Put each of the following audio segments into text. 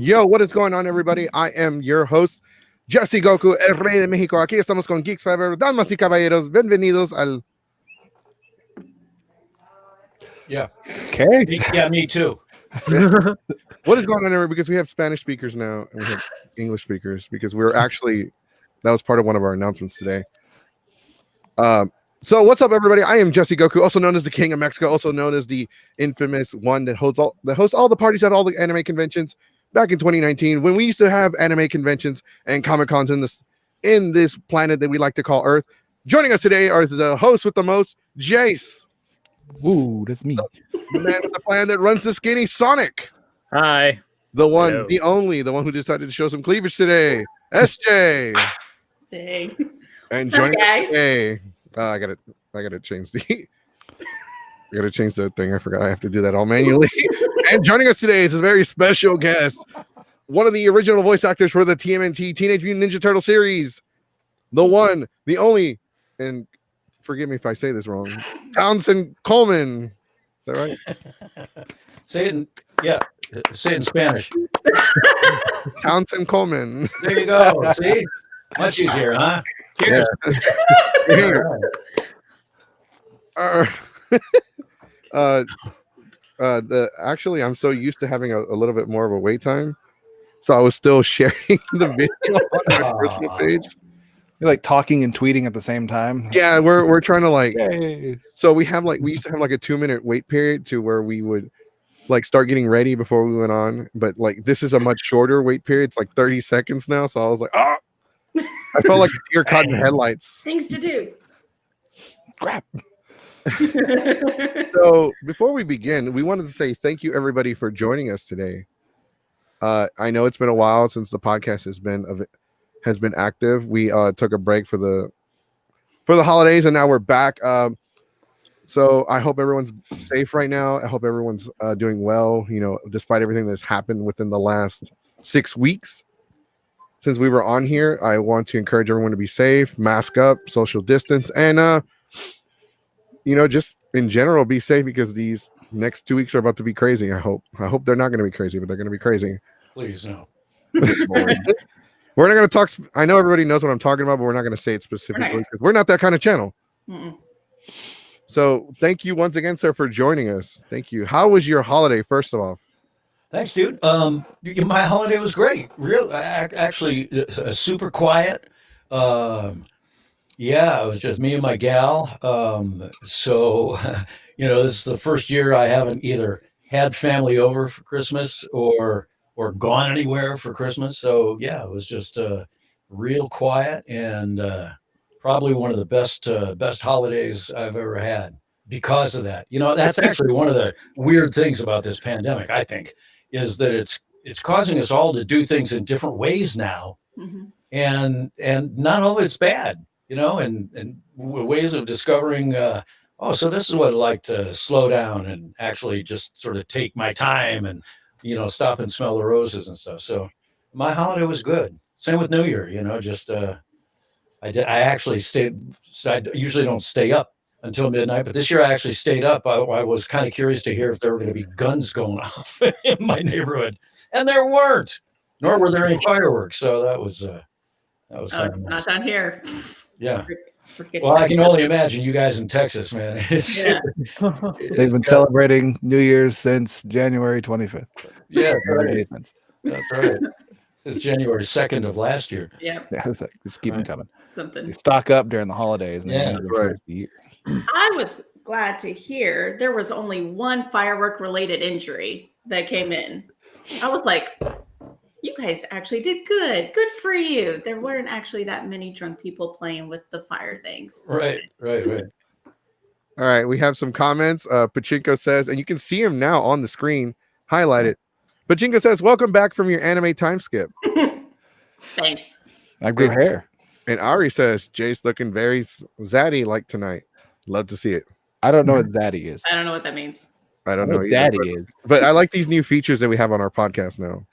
Yo, what is going on, everybody? I am your host, Jesse Goku, el rey de México. Aquí estamos con Geeks Forever. Damas y caballeros, bienvenidos al... Yeah. Okay. Yeah, me too. What is going on, everybody? Because we have Spanish speakers now, and we have English speakers, because we're actually... That was part of one of our announcements today. So what's up, everybody? I am Jesse Goku, also known as the King of Mexico, also known as the infamous one that hosts all the parties at all the anime conventions. Back in 2019, when we used to have anime conventions and Comic Cons in this planet that we like to call Earth. Joining us today are the host with the most, Jace. Ooh, that's me. The man with the plan that runs the skinny, Sonic. Hi. The one, Hello. the only, the one who decided to show some cleavage today, SJ. Dang. And What's up, joining us guys? today, I gotta change the. I gotta change the thing. I forgot I have to do that all manually. And joining us today is a very special guest, one of the original voice actors for the TMNT Teenage Mutant Ninja Turtle series, the one, the only, and forgive me if I say this wrong, Townsend Coleman. Is that right? Say it in Spanish. Townsend Coleman. There you go. See? Much easier, huh? Cheers. Here. Actually, I'm so used to having a little bit more of a wait time, so I was still sharing the video on my personal page. You're like talking and tweeting at the same time. Yeah, we're trying to like. Yay. So we used to have like a 2-minute wait period to where we would like start getting ready before we went on, but like this is a much shorter wait period. It's like 30 seconds now, so I was like, ah. I felt like a deer caught in the headlights. Things to do. Crap. So before we begin, we wanted to say thank you everybody for joining us today. I know it's been a while since the podcast has been active. We took a break for the holidays, and now we're back. So I hope everyone's safe right now. I hope everyone's doing well. You know, despite everything that's happened within the last 6 weeks since we were on here, I want to encourage everyone to be safe, mask up, social distance, and just in general, be safe because these next 2 weeks are about to be crazy. I hope they're not going to be crazy, but they're going to be crazy. Please, no. We're not going to talk. I know everybody knows what I'm talking about, but we're not going to say it specifically because we're not that kind of channel. Mm-mm. So thank you once again, sir, for joining us. Thank you. How was your holiday, first of all? Thanks, dude. My holiday was great. Actually, super quiet. Yeah, it was just me and my gal. So, this is the first year I haven't either had family over for Christmas or gone anywhere for Christmas. So, yeah, it was just real quiet and probably one of the best holidays I've ever had because of that. That's actually one of the weird things about this pandemic, I think, is that it's causing us all to do things in different ways now, Mm-hmm. and not all of it's bad. And ways of discovering, so this is what it's like to slow down and actually just sort of take my time and, stop and smell the roses and stuff. So my holiday was good. Same with New Year, I actually stayed. I usually don't stay up until midnight, but this year I actually stayed up. I was kind of curious to hear if there were going to be guns going off in my neighborhood, and there weren't, nor were there any fireworks. So that was kind of nice. Not down here. Yeah. Forget Well, I can only imagine you guys in Texas, man. Yeah. They've been celebrating New Year's since January 25th. Yeah, Right. right. That's right. Since January 2nd of last year. Yeah. Yeah, it's like, just keep them coming. They Something. stock up during the holidays and Yeah, then right. for the year. I was glad to hear there was only one firework related injury that came in. I was like, you guys actually did good. Good for you. There weren't actually that many drunk people playing with the fire things. Right. All right, we have some comments. Pachinko says, and you can see him now on the screen, highlighted. Pachinko says, welcome back from your anime time skip. Thanks. I grew hair. And Ari says, Jace looking very zaddy like tonight. Love to see it. I don't know what Zaddy is. I don't know what that means. I don't I know what either, Daddy but, is. but I like these new features that we have on our podcast now.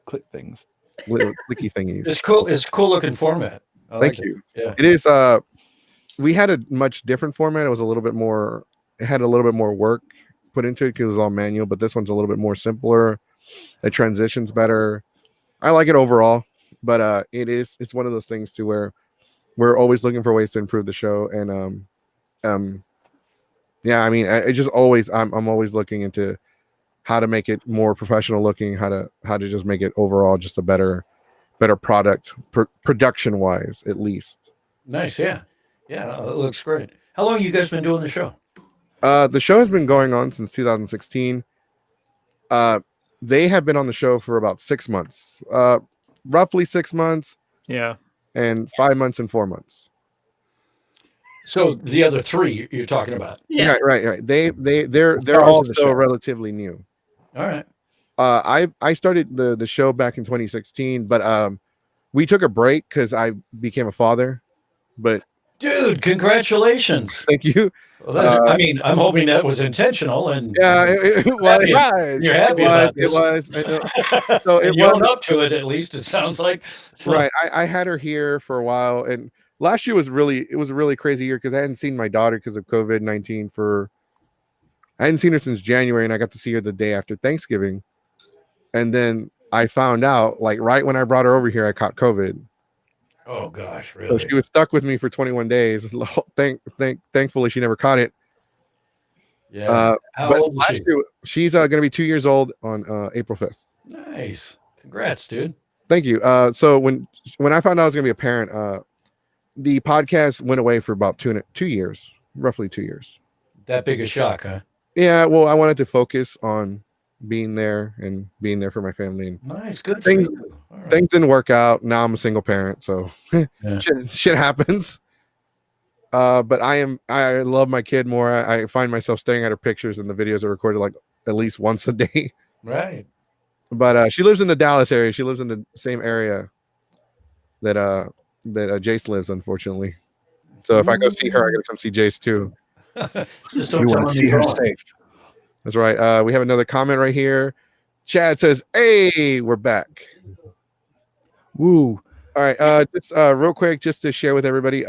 Click things. Little clicky thingies. It's cool. It's a cool looking format. I Thank like you. It. Yeah. It is. We had a much different format. It was a little bit more. It had a little bit more work put into it because it was all manual. But this one's a little bit more simpler. It transitions better. I like it overall, but it's one of those things to where we're always looking for ways to improve the show, and yeah, I mean, it just always I'm always looking into how to make it more professional looking, how to just make it overall just a better product, production wise at least. Nice, yeah, yeah, it looks great. How long you guys been doing the show? The show has been going on since 2016. They have been on the show for about 6 months, roughly 6 months, Yeah. and 5 months and 4 months. So the other three you're talking about. Yeah. Right. They're Start all to the still show. relatively new. All right. I started the show back in 2016, but we took a break because I became a father. But Dude, congratulations. thank you. Well, I mean, I'm hoping that was intentional, and Yeah, it was. Happy. You're happy about It this. was. I know. So and it you own was up to it, at least it sounds like. So- right. I had her here for a while, and last year was a really crazy year because I hadn't seen my daughter because of COVID-19 I hadn't seen her since January, and I got to see her the day after Thanksgiving, and then I found out like right when I brought her over here, I caught COVID. Oh gosh, So really? she was stuck with me for 21 days. Thankfully, she never caught it. Yeah. How But old is last she? year, she's going to be 2 years old on April 5th. Nice. Congrats, dude. Thank you. So when I found out I was going to be a parent, the podcast went away for about 2 years, roughly 2 years. That big a shock, huh? Yeah. Well, I wanted to focus on being there for my family. And Nice. Good Things- for you. All right. things didn't work out. Now I'm a single parent, so Yeah. shit happens. But I love my kid more. I find myself staring at her pictures, and the videos are recorded like at least once a day. Right. But she lives in the Dallas area. She lives in the same area that Jace lives, unfortunately. So if I go see her, I gotta come see Jace too. Just You don't tell want to him see you're her going. safe. That's right. We have another comment right here. Chad says, "Hey, we're back." Woo. All right. Just real quick, just to share with everybody.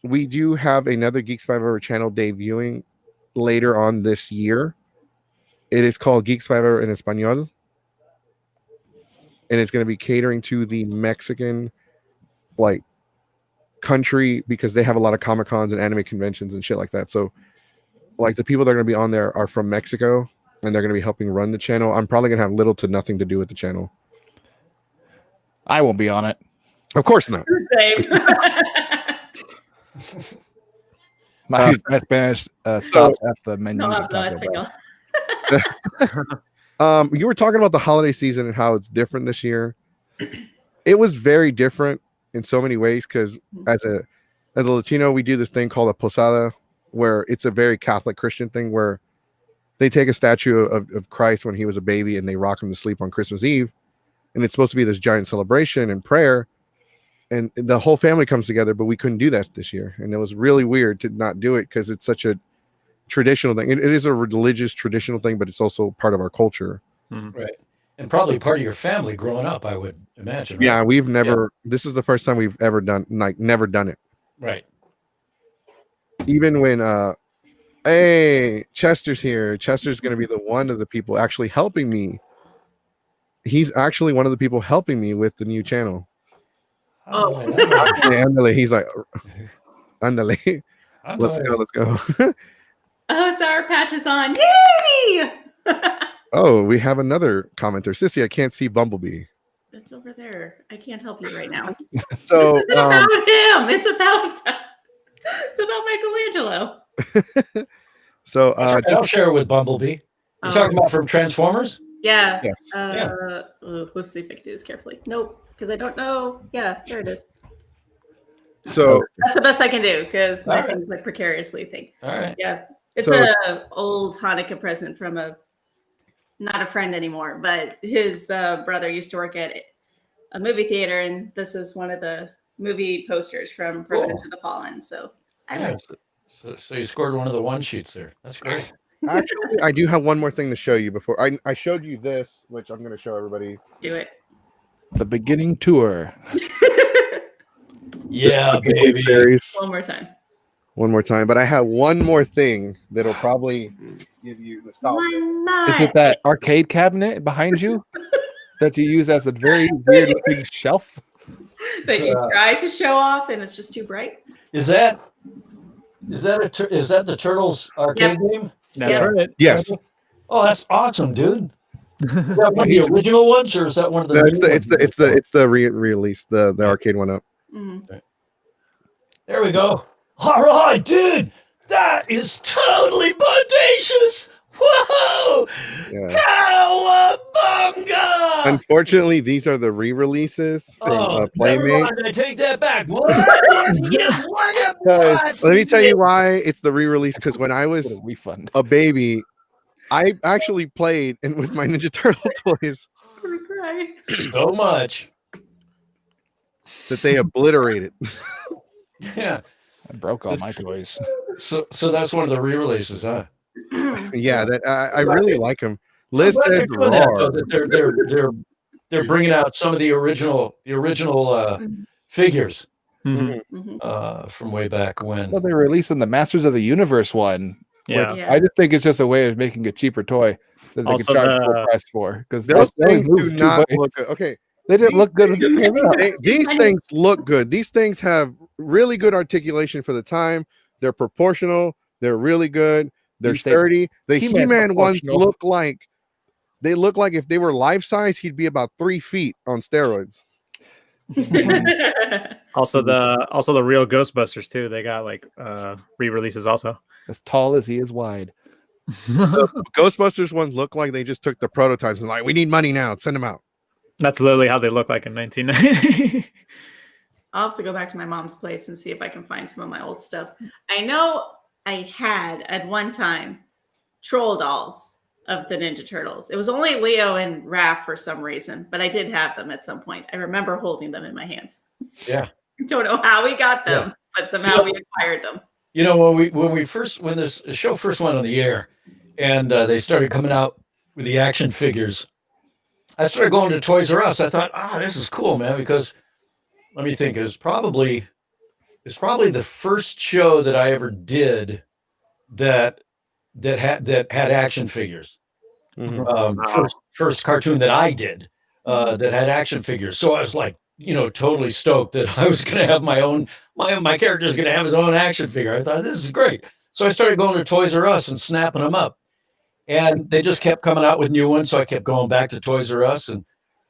We do have another Geeks 5 Hour channel debuting later on this year. It is called Geeks 5 Hour en Español, and it's going to be catering to the Mexican like country because they have a lot of Comic Cons and anime conventions and shit like that. So, like the people that are going to be on there are from Mexico, and they're going to be helping run the channel. I'm probably going to have little to nothing to do with the channel. I won't be on it. Of course not. Same. My Spanish stops at the menu. No you're hablo talking about. español. You were talking about the holiday season and how it's different this year. It was very different in so many ways because as a Latino, we do this thing called a posada, where it's a very Catholic Christian thing where they take a statue of Christ when he was a baby and they rock him to sleep on Christmas Eve, and it's supposed to be this giant celebration and prayer, and the whole family comes together. But we couldn't do that this year, and it was really weird to not do it because it's such a traditional thing. It is a religious traditional thing, but it's also part of our culture. Right. And probably part of your family growing up, I would imagine. Right? Yeah, we've never. This is the first time we've ever done never done it. Right. Even when hey, Chester's here. Chester's going to be the one of the people actually helping me. He's actually one of the people helping me with the new channel. Oh. Andale, he's like, andale. Let's go. Oh, Sour Patch is on. Yay! Oh, we have another commenter. Sissy, I can't see Bumblebee. It's over there. I can't help you right now. So This isn't about him. It's about Michelangelo. so I'll share it with Bumblebee. You're talking about from Transformers? Yeah. Yes. Let's see if I can do this carefully. Nope, because I don't know. Yeah, there it is. so That's the best I can do because my All right. thing's like precariously thing. All right. Yeah, it's So- a old Hanukkah present from not a friend anymore, but his brother used to work at a movie theater, and this is one of the movie posters from Revenge of the Fallen. So I Yeah, like so you scored one of the one sheets there. That's great. actually, I do have one more thing to show you before I showed you this, which I'm going to show everybody. do it. The beginning tour. Yeah, baby. Berries. One more time. one more time. But I have one more thing that'll probably give you nostalgia. One more. Is it that arcade cabinet behind you that you use as a very weird looking shelf? that you try to show off and it's just too bright? Is that the Turtles arcade game? That's Yeah. right. Yes. Oh, that's awesome, dude. Is that one of the original ones, or is that one of the? No, new it's the re-release, the arcade one up. Mhm. There we go. All right, dude. That is totally bodacious. Whoa! Yeah. Cowabunga! Unfortunately, these are the re-releases from Never Playmate. mind, I take that back. What? Let me tell you why it's the re-release. Because when I What was a refund. a baby, I actually played and with my Ninja Turtle toys I'm gonna cry. So much. that they obliterated. Yeah. I broke all my toys. So that's one of the re-releases, huh? Yeah, that I really like them. Liz I'm glad said they're doing that, roar. though, that they're bringing out some of the original figures Mhm. Mhm. from way back when. So they're releasing the Masters of the Universe one. Yeah. Which Yeah. I just think it's just a way of making a cheaper toy that they Also can charge full the- price for. Because Those things do not look good. Okay, They didn't look good when they came out. these things look good. These things have really good articulation for the time. They're proportional. They're really good. They're You say sturdy. The He-Man He-Man ones proportional. look like if they were life size, he'd be about 3 feet on steroids. Also the real Ghostbusters too. They got like re-releases also. As tall as he is wide. Ghostbusters ones look like they just took the prototypes and like, we need money now. Send them out. That's literally how they look like in 1990. I'll have to go back to my mom's place and see if I can find some of my old stuff. I know I had at one time troll dolls of the Ninja Turtles. It was only Leo and Raph for some reason, but I did have them at some point. I remember holding them in my hands. Yeah. Don't know how we got them, but somehow we acquired them. You know, when this show first went on the air, and they started coming out with the action figures, I started going to Toys R Us. I thought, this is cool, man, because let me think. It's probably the first show that I ever did that had action figures. Mhm. First cartoon that I did that had action figures. So I was like, totally stoked that I was going to have my character's going to have his own action figure. I thought, this is great. So I started going to Toys R Us and snapping them up. And they just kept coming out with new ones. So I kept going back to Toys R Us. And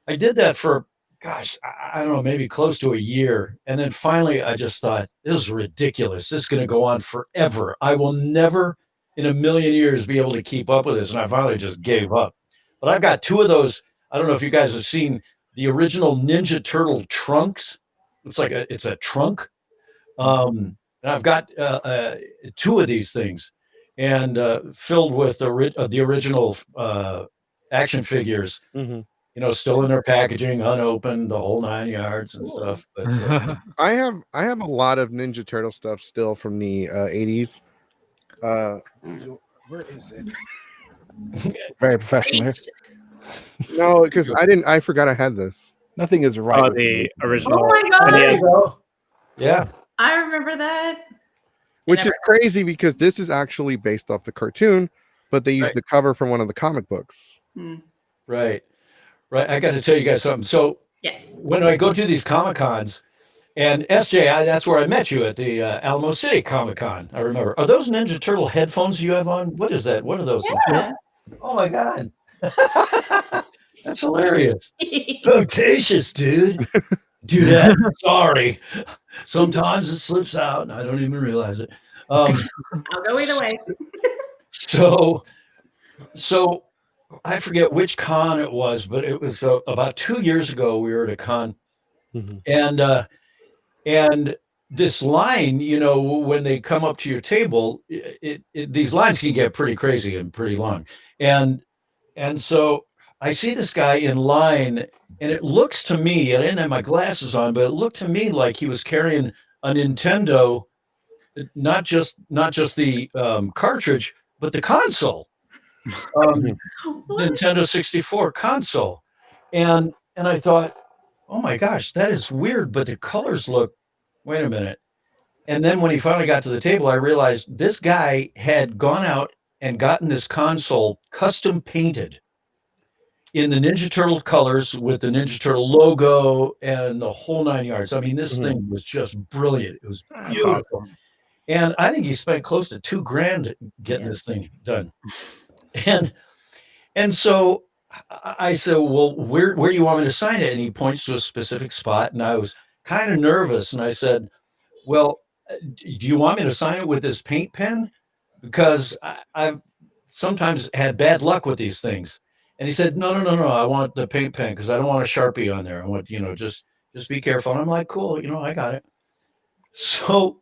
I did that for, gosh, I don't know, maybe close to a year. And then finally, I just thought, this is ridiculous. This is going to go on forever. I will never in a million years be able to keep up with this. And I finally just gave up. But I've got two of those. I don't know if you guys have seen the original Ninja Turtle trunks. It's like it's a trunk. And I've got two of these things and filled with the original action figures, Mhm. still in their packaging, unopened, the whole 9 yards and stuff. But I have a lot of Ninja Turtle stuff still from the 80s. Where is it? Very professional here. No, because I forgot I had this. Nothing is right. Oh, with the me. original. Oh my God. there you go. Yeah. I remember that. Which is never- crazy because this is actually based off the cartoon, but they used Right. the cover from one of the comic books. Right. I got to tell you guys something. So Yes. when I go to these Comic Cons, and SJ, that's where I met you at the Alamo City Comic Con. I remember. Are those Ninja Turtle headphones you have on? What is that? What are those? Yeah. Oh my God. That's hilarious. Bodacious, dude. Do that. Sorry. Sometimes it slips out and I don't even realize it. I'll go either way. So I forget which con it was, but it was about 2 years ago. We were at a con, and this line, when they come up to your table, these lines can get pretty crazy and pretty long, and so I see this guy in line, and it looks to me, I didn't have my glasses on, but it looked to me like he was carrying a Nintendo, not just the cartridge, but the console. Nintendo 64 console. And I thought, oh my gosh, that is weird, but the colors look, wait a minute. And then when he finally got to the table, I realized this guy had gone out and gotten this console custom painted in the Ninja Turtle colors with the Ninja Turtle logo and the whole 9 yards. I mean, this thing was just brilliant. It was That's beautiful. awesome. And I think he spent close to $2,000 getting this thing done. And so I said, well, where do you want me to sign it? And he points to a specific spot. And I was kind of nervous. And I said, well, do you want me to sign it with this paint pen? Because I've sometimes had bad luck with these things. And he said, no. I want the paint pen because I don't want a Sharpie on there. I want, just be careful. And I'm like, cool, I got it. So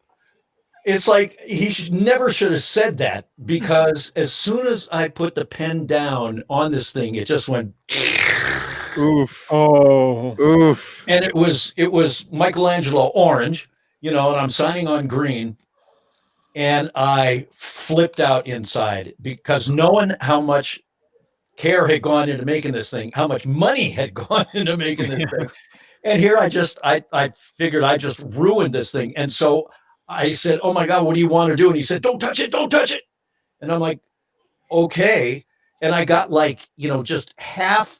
it's like he never should have said that, because as soon as I put the pen down on this thing, it just went Oof. Oh, Oof. and it was Michelangelo orange, and I'm signing on green, and I flipped out inside because knowing how much care had gone into making this thing, how much money had gone into making this thing. And here I figured I just ruined this thing. And so I said, oh my God, what do you want to do? And he said, don't touch it. Don't touch it. And I'm like, okay. And I got just half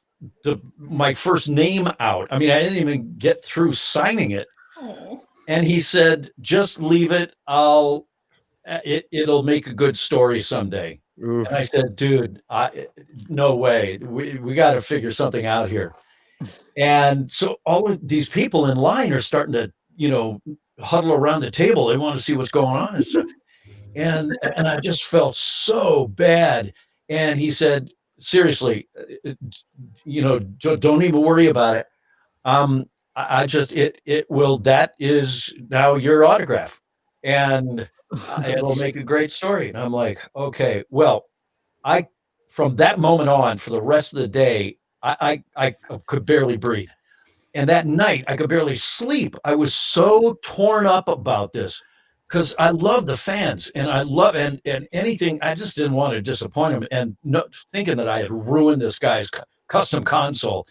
my first name out. I mean, I didn't even get through signing it. Oh. And he said, just leave it. It'll make a good story someday. Oof. And I said, dude, no way. We got to figure something out here. And so all of these people in line are starting to, huddle around the table. They want to see what's going on and stuff. And I just felt so bad. And he said, seriously, don't even worry about it. That is now your autograph. And it'll make a great story. And I'm like, okay, well, from that moment on, for the rest of the day, I could barely breathe. And that night I could barely sleep. I was so torn up about this because I love the fans and I love, and anything, I just didn't want to disappoint them, and thinking that I had ruined this guy's custom console.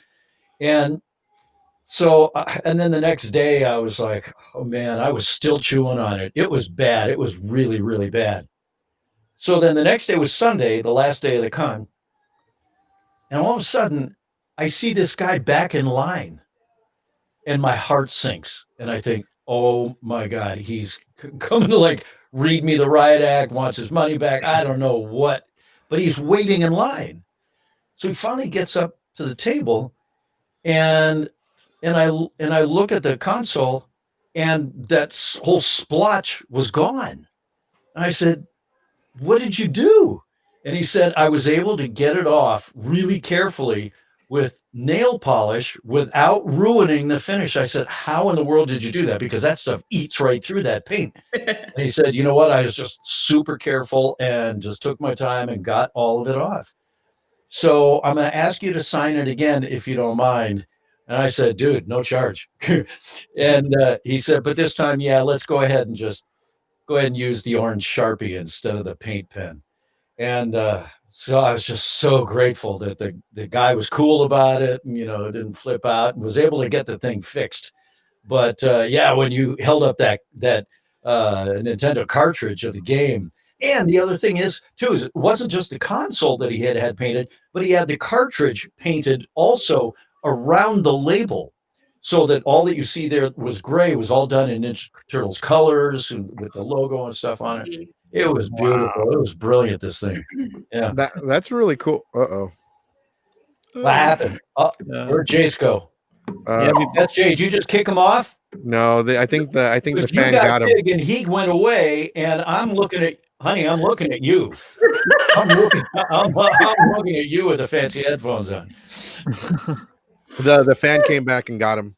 And so, and then the next day I was like, oh man, I was still chewing on it. It was bad. It was really, really bad. So then the next day was Sunday, the last day of the con. And all of a sudden I see this guy back in line and my heart sinks. And I think, oh my God, he's coming to read me the riot act, wants his money back. I don't know what, but he's waiting in line. So he finally gets up to the table and I look at the console and that whole splotch was gone. And I said, what did you do? And he said, I was able to get it off really carefully with nail polish without ruining the finish. I said, how in the world did you do that? Because that stuff eats right through that paint. And he said, you know what? I was just super careful and just took my time and got all of it off. So I'm going to ask you to sign it again, if you don't mind. And I said, dude, no charge. And he said, but this time, yeah, let's go ahead and use the orange Sharpie instead of the paint pen. And so I was just so grateful that the guy was cool about it and, didn't flip out and was able to get the thing fixed. But yeah, when you held up that Nintendo cartridge of the game, and the other thing is it wasn't just the console that he had painted, but he had the cartridge painted also around the label, so that all that you see there was gray, was all done in Ninja Turtles colors and with the logo and stuff on it. It was beautiful. Wow. It was brilliant, this thing. Yeah. That's really cool. Uh-oh. What happened? Where'd Jace go? That's Jay. Did you just kick him off? No, I think the fan got him. And he went away, and I'm looking at you. I'm looking at you with the fancy headphones on. The fan came back and got him.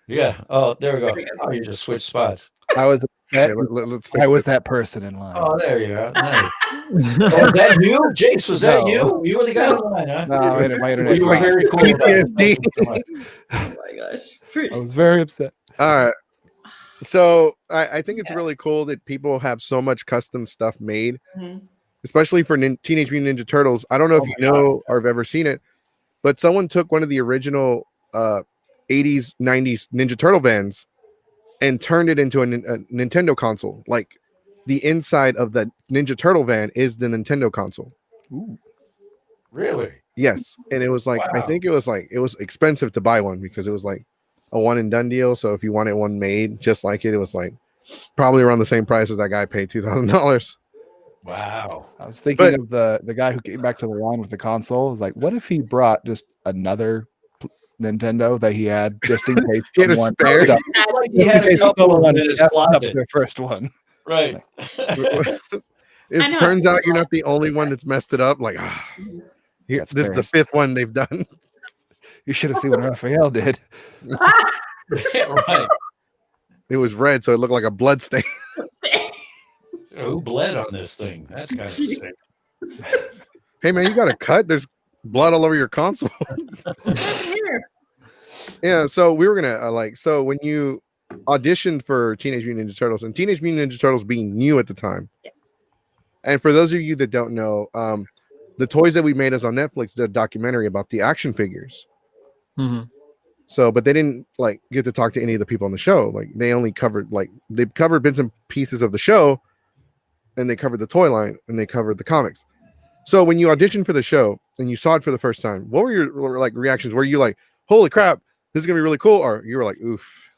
Yeah. Oh, there we go. Oh, you just switched spots. I was that person in line. Oh, there you are. Nice. Was that you, Jace? Was that you? You were the guy in line, huh? No, my internet. You were very cool. PTSD. Oh my gosh. I was very upset. All right. So I think it's really cool that people have so much custom stuff made, especially for Teenage Mutant Ninja Turtles. I don't know if you know or have ever seen it, but someone took one of the original 80s, 90s Ninja Turtle bands and turned it into a Nintendo console. Like the inside of the Ninja Turtle van is the Nintendo console. Ooh. Really? Yes, and it was like I Wow. think it was expensive to buy one because it was like a one and done deal. So if you wanted one made just like it was like probably around the same price as that guy paid $2,000. Wow. I was thinking But- of the guy who came back to the line with the console. I was like, what if he brought just another Nintendo that he had just in case He had a someone spare. stuck- Like he just in had a case couple of someone them in his messed up closet. their first one. Right. It I know. turns out you're not the only one that's messed it up. Like, That's this is the fair. 5th one they've done. You should have seen what Raphael did. Right. It was red, so it looked like a blood stain. Who bled on this thing? That's kind of sick. Hey man, you got a cut. There's blood all over your console. Here. Yeah, so we were gonna so when you auditioned for Teenage Mutant Ninja Turtles, and Teenage Mutant Ninja Turtles being new at the time, Yeah. and for those of you that don't know, the toys that we made us on Netflix did a documentary about the action figures. Mm-hmm. So, but they didn't like get to talk to any of the people on the show. Like they only covered they covered bits and pieces of the show, and they covered the toy line, and they covered the comics. So when you auditioned for the show and you saw it for the first time, what were your like reactions? Were you like, "Holy crap, this is gonna be really cool," or you were like, "Oof"?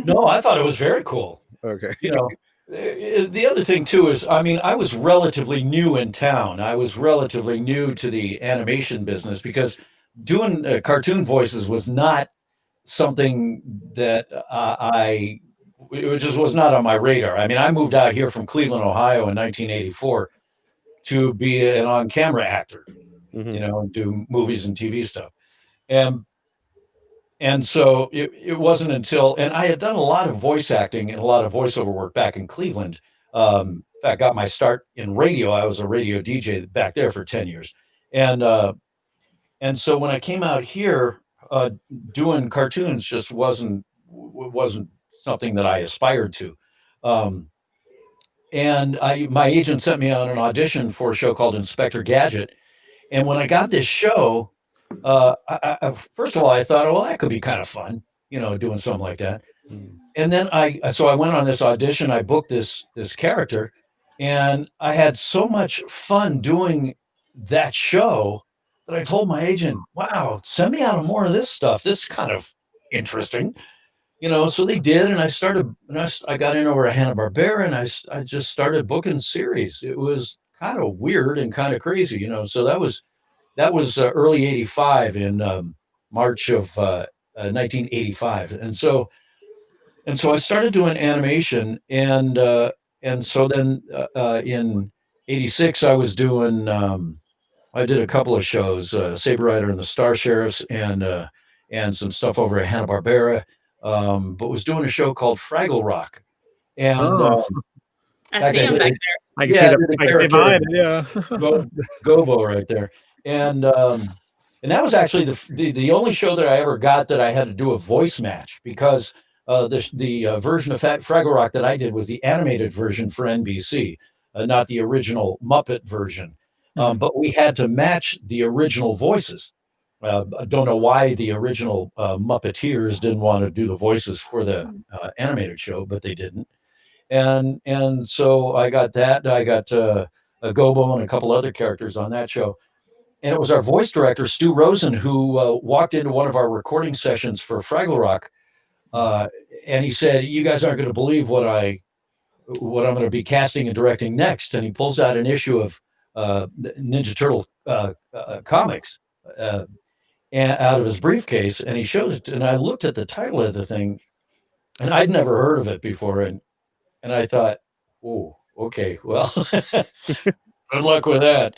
No, I thought it was very cool. Okay. You know, the other thing too is, I mean, I was relatively new in town. I was relatively new to the animation business because doing cartoon voices was not something that it just was not on my radar. I mean, I moved out here from Cleveland, Ohio in 1984 to be an on-camera actor, you know, and do movies and TV stuff. And so it wasn't until, and I had done a lot of voice acting and a lot of voiceover work back in Cleveland. I got my start in radio. I was a radio DJ back there for 10 years. And so when I came out here, doing cartoons just wasn't something that I aspired to. And my agent sent me on an audition for a show called Inspector Gadget. And when I got this show, first of all, I thought, well, that could be kind of fun, you know, doing something like that. And then I went on this audition. I booked this character, and I had so much fun doing that show that I told my agent, "Wow, send me out more of this stuff. This is kind of interesting." You know, so they did, and I started. And I got in over a Hanna-Barbera, and I just started booking series. It was kind of weird and kind of crazy, you know. So that was early '85 in March of 1985, and so I started doing animation, and so then in '86 I was doing. I did a couple of shows, Saber Rider and the Star Sheriffs, and some stuff over at Hanna-Barbera. But was doing a show called Fraggle Rock, and I see him back there. I can Yeah, see the I can see character. behind it. Yeah. Gobo right there, and that was actually the only show that I ever got that I had to do a voice match because the version of Fraggle Rock that I did was the animated version for NBC, not the original Muppet version. But we had to match the original voices. I don't know why the original Muppeteers didn't want to do the voices for the animated show, but they didn't. And so I got that. I got a Gobo and a couple other characters on that show. And it was our voice director, Stu Rosen, who walked into one of our recording sessions for Fraggle Rock. And he said, "You guys aren't going to believe what I'm going to be casting and directing next." And he pulls out an issue of Ninja Turtle comics and out of his briefcase, and he shows it. And I looked at the title of the thing, and I'd never heard of it before. And I thought, "Oh, okay, well, good luck with that."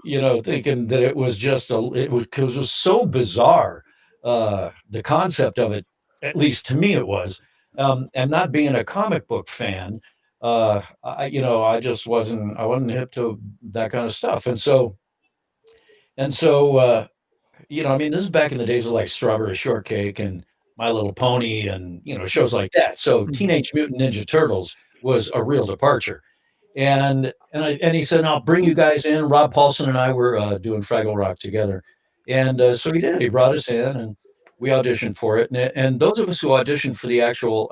You know, thinking that it was just it was so bizarre. The concept of it, at least to me, it was. And not being a comic book fan, I just wasn't. I wasn't hip to that kind of stuff. And so, I mean, this is back in the days of like Strawberry Shortcake and My Little Pony and, shows like that. So Teenage Mutant Ninja Turtles was a real departure. And he said, "I'll bring you guys in." Rob Paulson and I were doing Fraggle Rock together. And so he did. He brought us in, we auditioned for it, and those of us who auditioned for the actual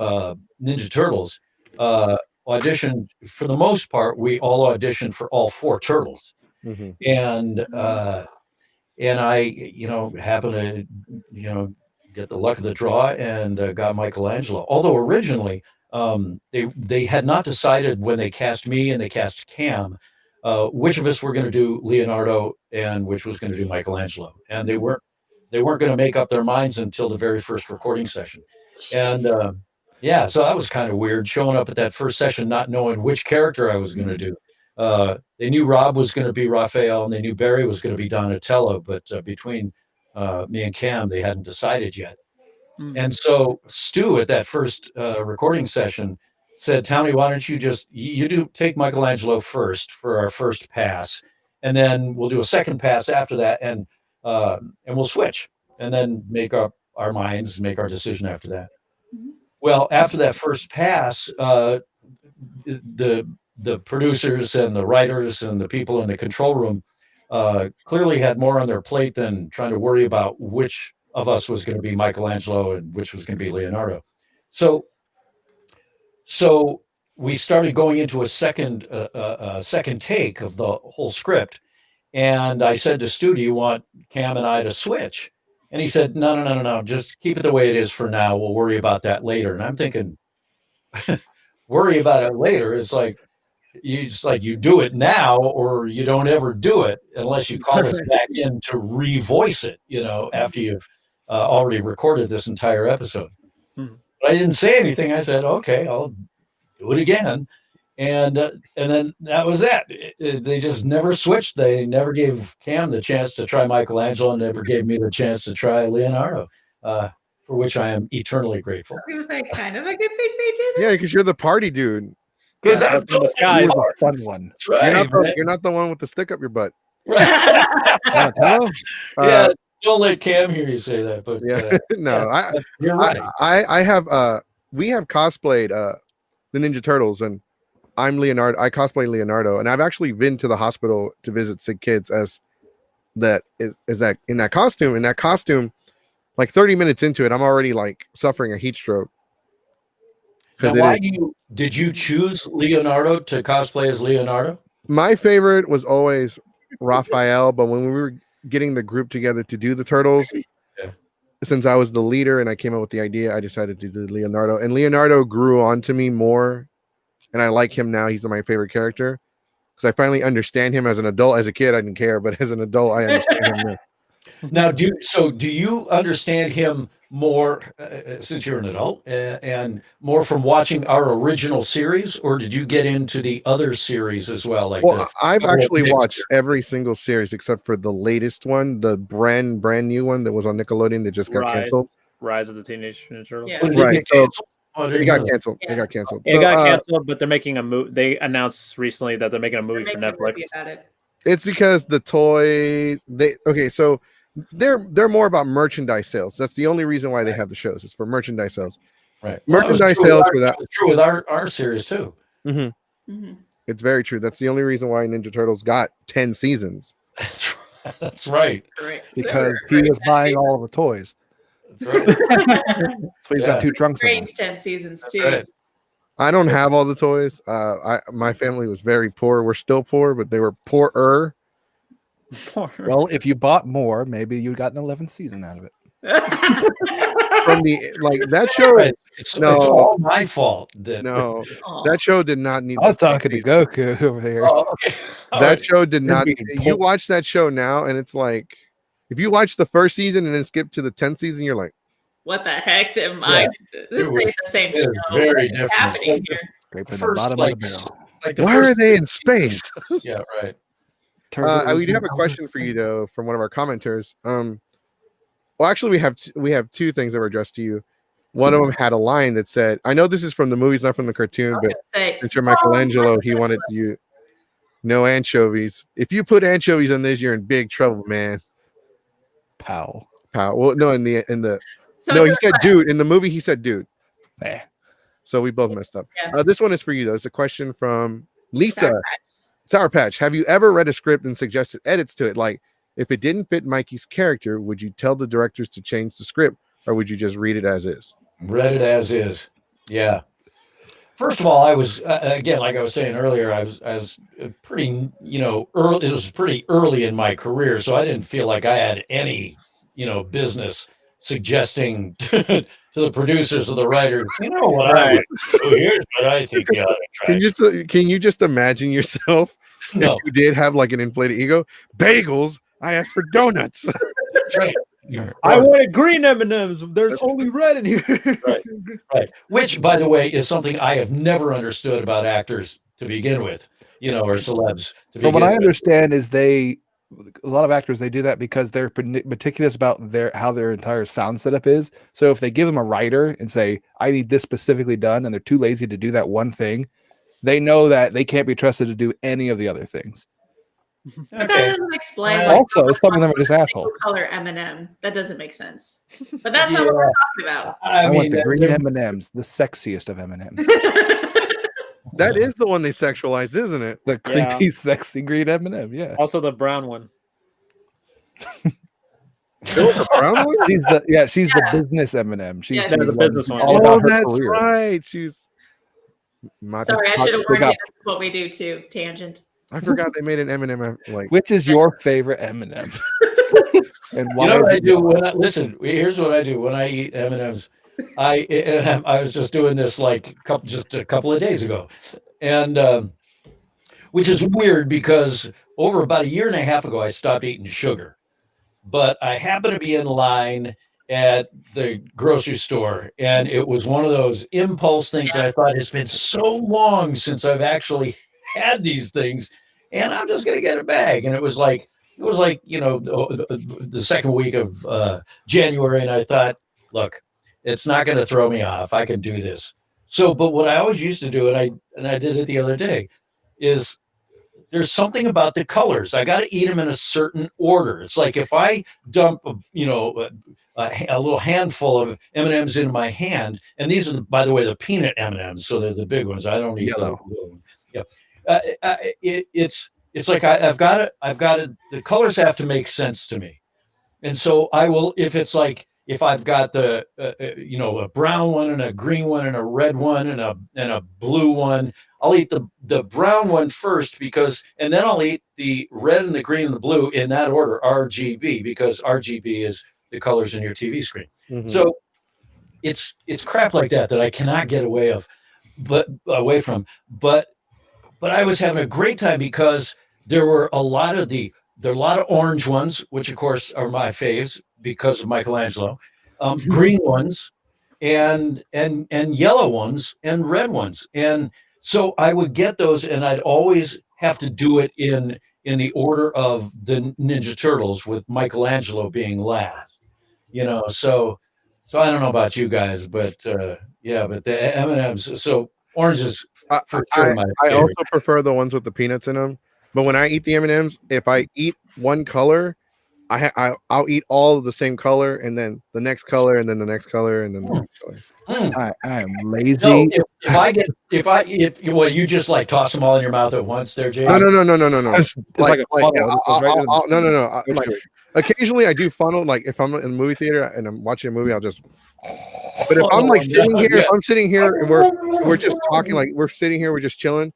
Ninja Turtles auditioned for the most part. We all auditioned for all 4 turtles, Mhm. and I, happened to, get the luck of the draw and got Michelangelo. Although originally, they had not decided when they cast me and they cast Cam, which of us were going to do Leonardo and which was going to do Michelangelo, and they weren't going to make up their minds until the very first recording session, and yeah, so that was kind of weird showing up at that first session not knowing which character I was going to do. They knew Rob was going to be Raphael, and they knew Barry was going to be Donatello, but between me and Cam, they hadn't decided yet. And so Stu at that first recording session said, "Townie, why don't you just you do take Michelangelo first for our first pass, and then we'll do a second pass after that, and we'll switch, and then make up our minds, make our decision after that." Well, after that first pass, the producers and the writers and the people in the control room clearly had more on their plate than trying to worry about which of us was going to be Michelangelo and which was going to be Leonardo. So we started going into a second take of the whole script, and I said to Stu, "Do you want Cam and I to switch?" And he said, "No, no, no, no, no. Just keep it the way it is for now. We'll worry about that later." And I'm thinking, worry about it later. It's like you do it now, or you don't ever do it unless you call us back in to revoice it. After you've already recorded this entire episode. But I didn't say anything. I said, "Okay, I'll do it again." And then that was it. They just never switched. They never gave Cam the chance to try Michelangelo, and never gave me the chance to try Leonardo, for which I am eternally grateful. I was going to say, kind of a good thing they did it. Yeah, because you're the party dude. Because Yeah, I'm up in the sky. He was a fun one. That's right. You're not the one with the stick up your butt. Right. Donatello? Yeah, don't let Cam hear you say that. But Yeah, no, you're right. I have we have cosplayed the Ninja Turtles, and I'm Leonardo. I cosplay Leonardo, and I've actually been to the hospital to visit sick kids as that is that in that costume. In that costume, like 30 minutes into it, I'm already like suffering a heat stroke. Now, did you choose Leonardo to cosplay as Leonardo? My favorite was always Raphael, but when we were getting the group together to do the Turtles, since I was the leader and I came up with the idea, I decided to do Leonardo. And Leonardo grew onto me more, and I like him now. He's my favorite character because I finally understand him as an adult. As a kid, I didn't care, but as an adult, I understand him now. Now, do you understand him more since you're an adult and more from watching our original series, or did you get into the other series as well? Well, I've actually watched every single series except for the latest one, the brand new one that was on Nickelodeon that just got canceled. Rise of the Teenage Mutant Turtles. Yeah. Right. So it got canceled. Yeah. It got canceled. It got canceled, but they're making a movie. They announced recently that they're making a movie for Netflix. About it. It's because the toys so they're more about merchandise sales. That's the only reason why they have the shows. It's for merchandise sales. Right. Merchandise sales for that. It's true with our series too. Mm-hmm. It's very true. That's the only reason why Ninja Turtles got 10 seasons. That's right. Because he was buying all of the toys. That's right. So he's got 2 trunks in Strange them. 10 seasons That's too. right. I don't have all the toys. My family was very poor. We're still poor, but they were poorer. Well, if you bought more, maybe you got an 11th season out of it. From that show. Right. It's all my fault. That show did not need. I was talking to Goku over there. Oh, okay. That show did not. being You watch that show now, and it's like, if you watch the first season and then skip to the 10th season, you're like, what the heck am I? This ain't the same show. Very What's different. happening here? Scraping First, the bottom of the barrel. why are they in space? Yeah, right. We do have a question for you though from one of our commenters. Well, actually, we have 2 things that were addressed to you. One of them had a line that said, "I know this is from the movies, not from the cartoon, but since you're Michelangelo, he wanted you no anchovies. If you put anchovies on this, you're in big trouble, man." Pow. Well, no, in the So no, it's he said dude. In the movie, he said dude. Eh. So we both messed up. Yeah. This one is for you though. It's a question from Lisa. Sour Patch. Have you ever read a script and suggested edits to it? Like, if it didn't fit Mikey's character, would you tell the directors to change the script, or would you just read it as is? Read it as is. Yeah. First of all, I was again, like I was saying earlier, I was pretty, early. It was pretty early in my career, so I didn't feel like I had any, business suggesting to the producers or the writers, what I would do. Here's what I think you ought to try. Can you just imagine yourself No, if you did have like an inflated ego? Bagels. I asked for donuts. that's right. I wanted green M&Ms. There's only red in here. Right. Which, by the way, is something I have never understood about actors to begin with, or celebs. From what I understand is a lot of actors, they do that because they're meticulous about how their entire sound setup is. So if they give them a writer and say, I need this specifically done, and they're too lazy to do that one thing, they know that they can't be trusted to do any of the other things. But that doesn't explain. Also, some of them are just assholes. Color M&M. That doesn't make sense. But that's not what we're talking about. I want the green M&Ms, the sexiest of M&Ms. That is the one they sexualize, isn't it? The creepy, sexy green M&M. Yeah. Also the brown one. The brown one? She's the business M&M. She's the business one. all about her that's career. right. She's. Sorry, I should have warned you. That's what we do too. Tangent. I forgot they made an M&M like. Which is your favorite M&M? And why? You know what I do when listen? Here's what I do when I eat M&Ms. I was just doing this like just a couple of days ago, and which is weird because over about a year and a half ago I stopped eating sugar, but I happened to be in line at the grocery store, and it was one of those impulse things that I thought it's been so long since I've actually had these things, and I'm just gonna get a bag. And it was like the second week of January, and I thought, look, it's not going to throw me off. I can do this. So, but what I always used to do, and I did it the other day, is there's something about the colors. I got to eat them in a certain order. It's like if I dump, a little handful of M&Ms into my hand, and these are, by the way, the peanut M&Ms, so they're the big ones. I don't eat those. Yeah, it's like I've got to. The colors have to make sense to me, and so I will. If I've got the a brown one and a green one and a red one and a blue one, I'll eat the brown one first and then I'll eat the red and the green and the blue in that order, RGB, because RGB is the colors in your TV screen. Mm-hmm. So it's crap like that I cannot get away from. But I was having a great time because there were a lot of orange ones, which of course are my faves because of Michelangelo, green ones, and yellow ones and red ones, and so I would get those, and I'd always have to do it in the order of the Ninja Turtles, with Michelangelo being last. So I don't know about you guys, but but the M&Ms. So oranges. For sure, I also prefer the ones with the peanuts in them. But when I eat the M&Ms, if I eat one color, I'll eat all of the same color, and then the next color, and then the next color, and then the next color. I am lazy. No, if you just like toss them all in your mouth at once, there, Jay. No. It's like a funnel. No. Occasionally I do funnel. Like if I'm in the movie theater and I'm watching a movie, I'll just. But if I'm like sitting here, if I'm sitting here and we're just talking, like we're sitting here, we're just chilling,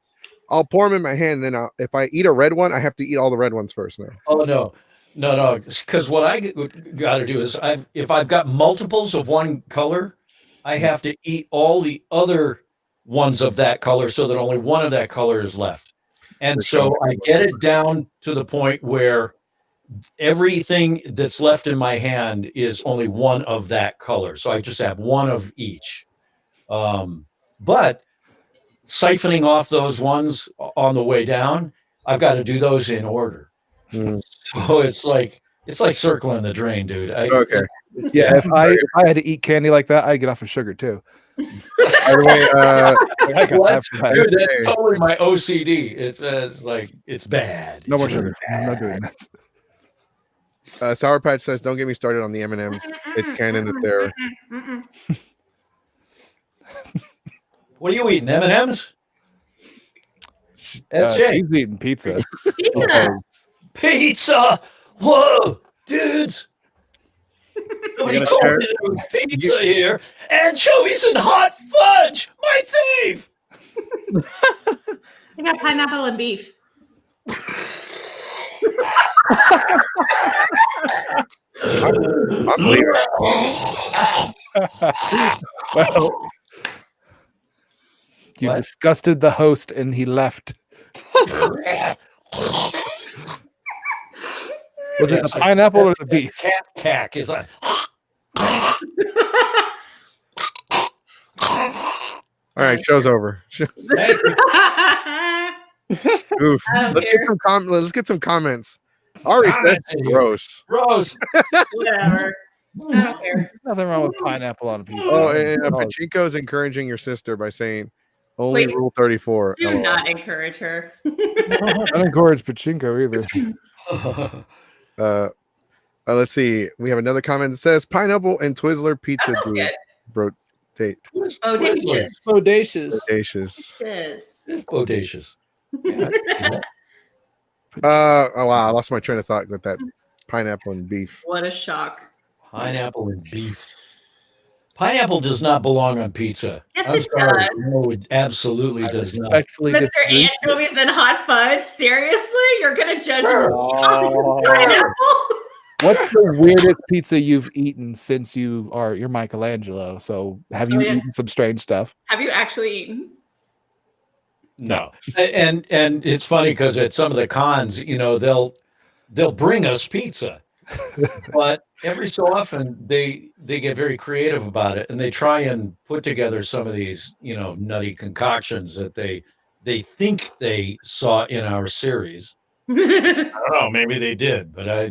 I'll pour them in my hand. And then if I eat a red one, I have to eat all the red ones first now. Oh no. Because what I got to do is if I've got multiples of one color, I have to eat all the other ones of that color so that only one of that color is left. And so I get it down to the point where everything that's left in my hand is only one of that color. So I just have one of each. But siphoning off those ones on the way down, I've got to do those in order. So it's like circling the drain, dude. Okay. Yeah, if I had to eat candy like that, I'd get off of sugar too. By the way, dude, that's totally my OCD. It's like it's bad. No more sugar. I'm not doing this. Sour Patch says, "Don't get me started on the M&Ms. It's canon that they're." What are you eating? M&Ms? She's eating pizza. Pizza! Whoa, dudes! Nobody gonna told share- me there was pizza here. Anchovies and hot fudge. My fave. I got pineapple and beef. I'm leaving. Well, you What? disgusted the host and he left. Was it Yeah, the so pineapple or the that beef? Cat cack is like. All right, show's over. Thank you. Oof. I don't Let's care. let's get some comments. Ari says Comments here. gross. Rose. Whatever. I don't care. Nothing wrong with pineapple on a pizza. Oh, and Oh, Pachinko's encouraging your sister by saying only Wait. Rule 34. Do LOL. not encourage her. I don't encourage pachinko either. Let's see. We have another comment that says pineapple and Twizzler pizza. That sounds good. Bro, Bodacious. Bodacious. bodacious. Bodacious. Bodacious. Yeah, Oh wow, I lost my train of thought with that pineapple and beef. What a shock. pineapple and beef. Pineapple does not belong on pizza. Yes, I'm it sorry. does. No, it absolutely does not. Respectfully Mr. disagree. Anchovies and hot fudge? Seriously? You're going to judge me Oh. on pineapple? What's the weirdest pizza you've eaten since you're Michelangelo? So have you Oh, yeah. eaten some strange stuff? Have you actually eaten? No. And it's funny because at some of the cons, they'll bring us pizza. But every so often they get very creative about it and they try and put together some of these, nutty concoctions that they think they saw in our series. I don't know, maybe they did, but I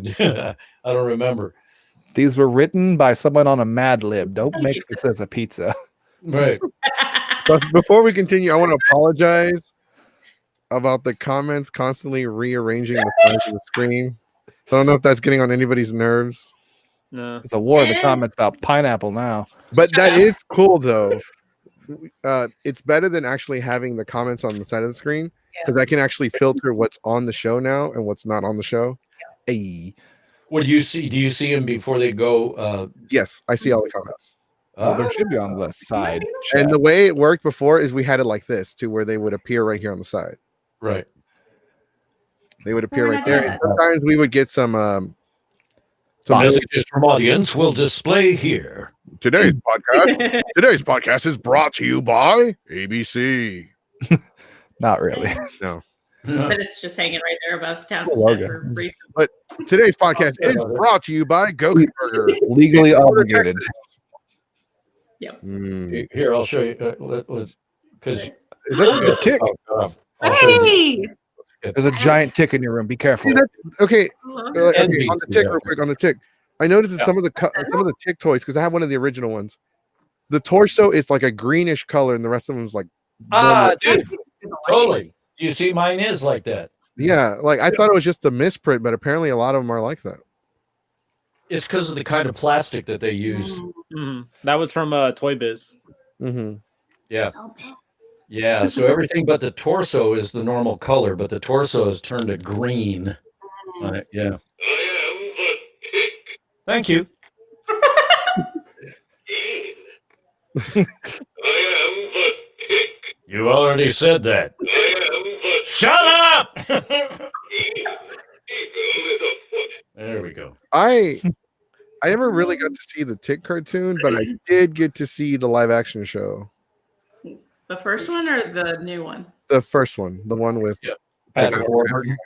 I don't remember. These were written by someone on a Mad Lib. Don't Thank make you, this sis. as a pizza. Right. But before we continue, I want to apologize about the comments constantly rearranging the size of the screen. I don't know if that's getting on anybody's nerves, No. It's a war of the comments about pineapple now. but Shut that up. is cool though. It's better than actually having the comments on the side of the screen because I can actually filter what's on the show now and what's not on the show. Hey. What do you see? Do you see them before they go? Yes, I see all the comments. Oh, there should be on the side. And the way it worked before is we had it like this too, where they would appear right here on the side. Right. They would appear we're right not there. doing And sometimes we would get some Messages from audience will display here. today's podcast. Today's podcast is brought to you by ABC. Not really. No. But it's just hanging right there above Townsend logo. for reasons. Today's podcast is brought to you by Ghost Burger. Legally obligated. Mm. Here, I'll show you. Let's because Is that a tick? Hey! There's a giant tick in your room. Be careful. See, that's, okay, okay, Envy. on the tick, Yeah. real quick. On the tick, I noticed that Yeah. some of the tick toys, because I have one of the original ones. The torso is like a greenish color, and the rest of them is like. Dude, totally. You see, mine is like that. Yeah, like I thought it was just a misprint, but apparently a lot of them are like that. It's because of the kind of plastic that they use. Mhm. That was from Toy Biz. Mm-hmm. Yeah. So bad. Yeah. So everything but the torso is the normal color, but the torso is turned to green. Yeah. Thank you. You already said that. Shut up! There we go. I never really got to see the Tick cartoon, but I did get to see the live action show. The first one or the new one? The first one, the one with Patrick Warburton.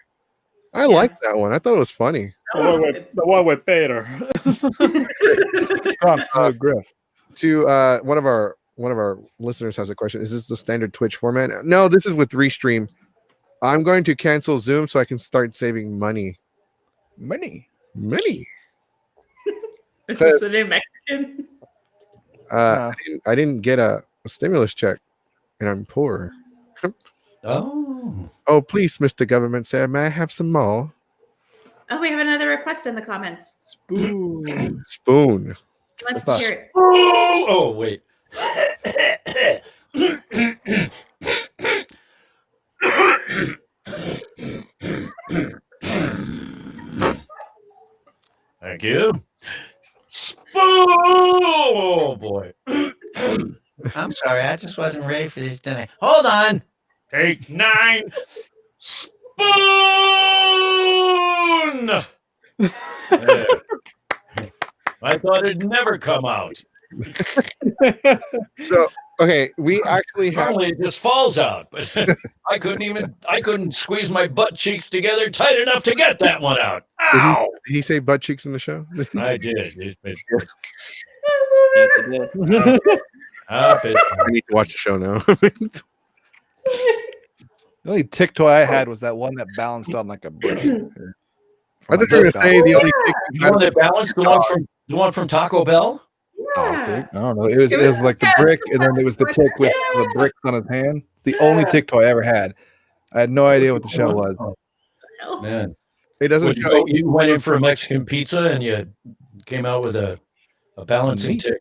I liked that one. I thought it was funny. The one with Peter. Griff. To one of our listeners has a question. Is this the standard Twitch format? No, this is with Restream. I'm going to cancel Zoom so I can start saving money. Money. This is the new Mexican. I didn't get a stimulus check, and I'm poor. Oh. Oh, please, Mr. Government, sir, may I have some more? Oh, we have another request in the comments. Spoon. Spoon. He wants to What's hear it. Oh, wait. Thank you. Oh boy. I'm sorry, I just wasn't ready for this tonight. Hold on. Take 9. Spoon. There. I thought it'd never come out. So okay, we actually have. Normally it just falls out, but I couldn't squeeze my butt cheeks together tight enough to get that one out. Ow! Did he say butt cheeks in the show? I did. I need to watch the show now. The only tick toy I had was that one that balanced on like a brick. I thought you were gonna say the only thing The one that balanced, the one from Taco Bell. I don't know. It was like the brick, and then there was the tick with the bricks on his hand. It's the only tick toy I ever had. I had no idea what the show was. Man, it doesn't show. You went in for a Mexican pizza and you came out with a balancing tick.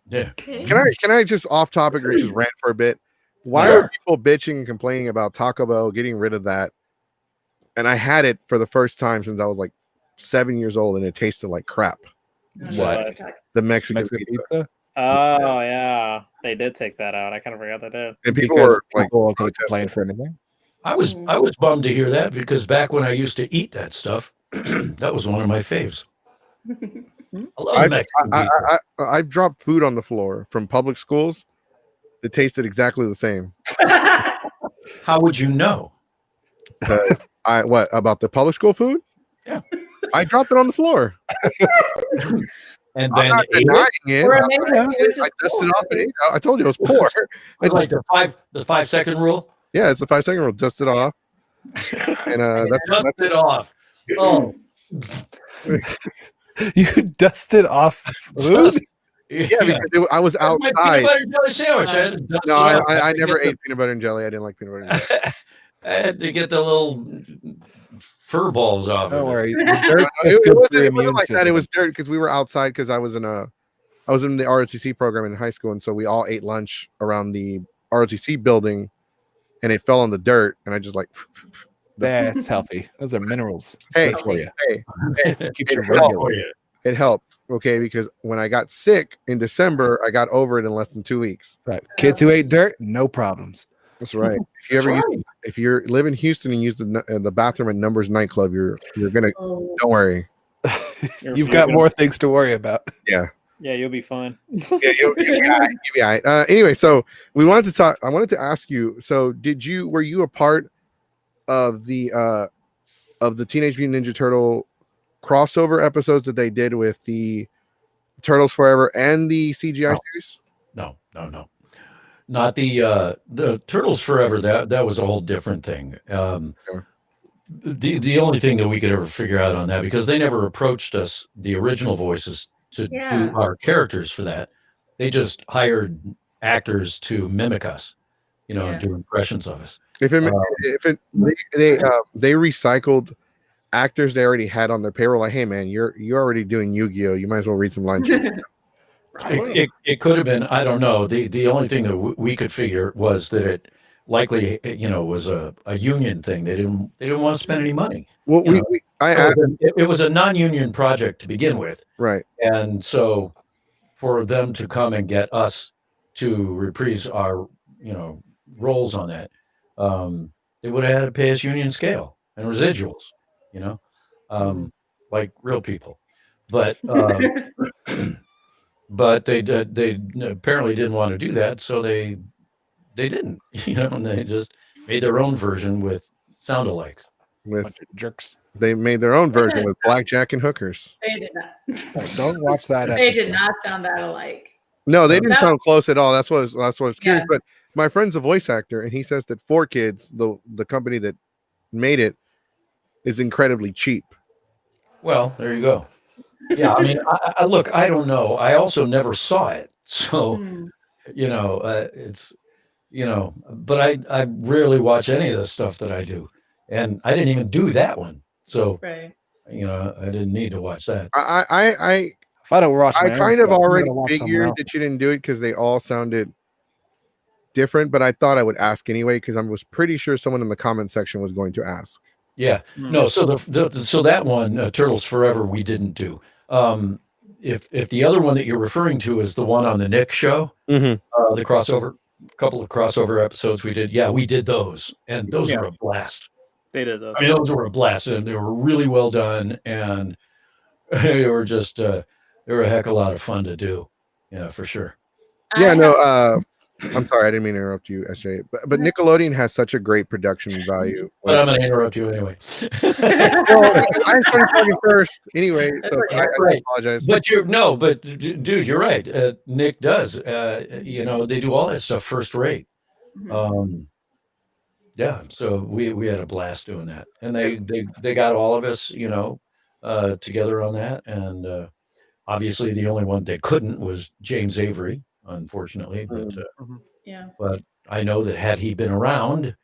Yeah. Can I just off topic or just rant for a bit? Why are people bitching and complaining about Taco Bell getting rid of that? And I had it for the first time since I was like 7 years old, and it tasted like crap. What? The Mexican pizza? Oh yeah, they did take that out. I kind of forgot they did. And people were like, could complain for anything. I was bummed to hear that, because back when I used to eat that stuff, that was one of my faves. I love Mexican pizza. I've dropped food on the floor from public schools that tasted exactly the same. How would you know? What about the public school food? Yeah, I dropped it on the floor. And I'm then not denying it. I dusted off and ate it. I told you it was poor. It's like the 5 second rule. Yeah, it's the 5 second rule. Dust it off. And Dust it off. Oh, You dusted off food? yeah, because I was My outside. peanut butter and jelly sandwich. I had to dust No, it off. I never ate peanut butter and jelly. I didn't like peanut butter and jelly. I had to get the little fur balls off. Don't of it. worry. The dirt is It good for wasn't, your it wasn't immune like that. It system. was dirt because we were outside because I was in the ROTC program in high school, and so we all ate lunch around the ROTC building, and it fell on the dirt, and I just like. That's healthy. Those are minerals. It's Hey, good for you. hey, Keeps you it helped. regular. It helped, okay, because when I got sick in December, I got over it in less than 2 weeks. Right. Kids who ate dirt, no problems. That's right. If you ever if you live in Houston and use the bathroom at Numbers nightclub, you're gonna don't worry. You've got more things to worry about. Yeah. Yeah, you'll be fine. Yeah, you'll be all right. You'll be all right. Anyway, so we wanted to talk. I wanted to ask you. So, were you a part of the Teenage Mutant Ninja Turtle crossover episodes that they did with the Turtles Forever and the CGI series? No. Not the Turtles Forever. That was a whole different thing. The only thing that we could ever figure out on that, because they never approached us, the original voices, to do our characters for that. They just hired actors to mimic us, and do impressions of us. They recycled actors they already had on their payroll. Like, hey man, you're already doing Yu-Gi-Oh! You might as well read some lines. It could have been, I don't know. The only thing that we could figure was that it likely, was a union thing. They didn't want to spend any money. Well, it was a non-union project to begin with, right? And so, for them to come and get us to reprise our, roles on that, they would have had to pay us union scale and residuals, like real people, but. But they apparently didn't want to do that, so they didn't, and they just made their own version with sound-alikes. With jerks. They made their own version with blackjack and hookers. They did not. Don't watch that. They did not sound that alike. No, they didn't sound close at all. That's what I was curious. Yeah. But my friend's a voice actor, and he says that 4Kids, the company that made it, is incredibly cheap. Well, there you go. Yeah, I mean, I look, I don't know. I also never saw it. So, it's, but I rarely watch any of the stuff that I do. And I didn't even do that one. So, right. I didn't need to watch that. If I don't watch, I kind of already figured that you didn't do it because they all sounded different, but I thought I would ask anyway because I was pretty sure someone in the comment section was going to ask. Yeah, no. So so that one, Turtles Forever, we didn't do. if the other one that you're referring to is the one on the Nick show, Mhm. the couple of crossover episodes we did, yeah, we did those, and those Yeah. were a blast. They did those. I mean, those were a blast, and they were really well done, and they were just they were a heck of a lot of fun to do. Yeah, for sure. Yeah, I no, have- I'm sorry, I didn't mean to interrupt you, SJ. But Nickelodeon has such a great production value. But I'm going to interrupt you anyway. Well, I started talking first anyway, That's so okay. I Right. apologize. But dude, you're right. Nick does. You know, they do all that stuff first rate. Yeah, so we had a blast doing that, and they got all of us, you know, together on that, and obviously the only one they couldn't was James Avery, unfortunately, yeah. but I know that had he been around,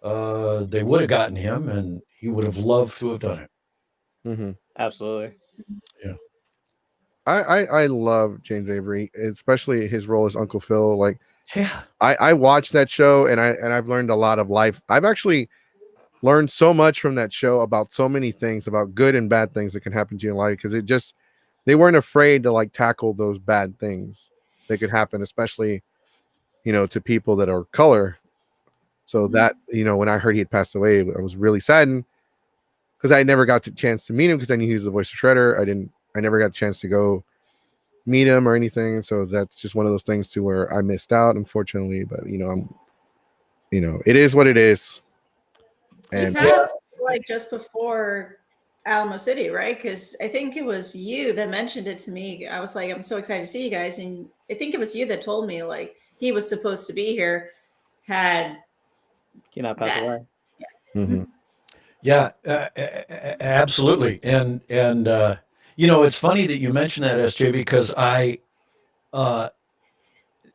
they would have gotten him, and he would have loved to have done it. Mhm. Absolutely. I love James Avery, especially his role as Uncle Phil. Like, Yeah. I watched that show, and I've learned a lot of life. I've actually learned so much from that show about so many things, about good and bad things that can happen to you in life, because they weren't afraid to like tackle those bad things that could happen, especially, you know, to people that are color. So that, you know, when I heard he had passed away, I was really saddened, because I never got the chance to meet him, because I knew he was the voice of Shredder. I never got a chance to go meet him or anything. So that's just one of those things to where I missed out, unfortunately. But it is what it is. He And passed like just before Alamo City, right? Because I think it was you that mentioned it to me. I was like, I'm so excited to see you guys, and I think it was you that told me like he was supposed to be here. Had He not passed that. away. Mhm. Yeah, absolutely. And you know, it's funny that you mentioned that, SJ, because uh,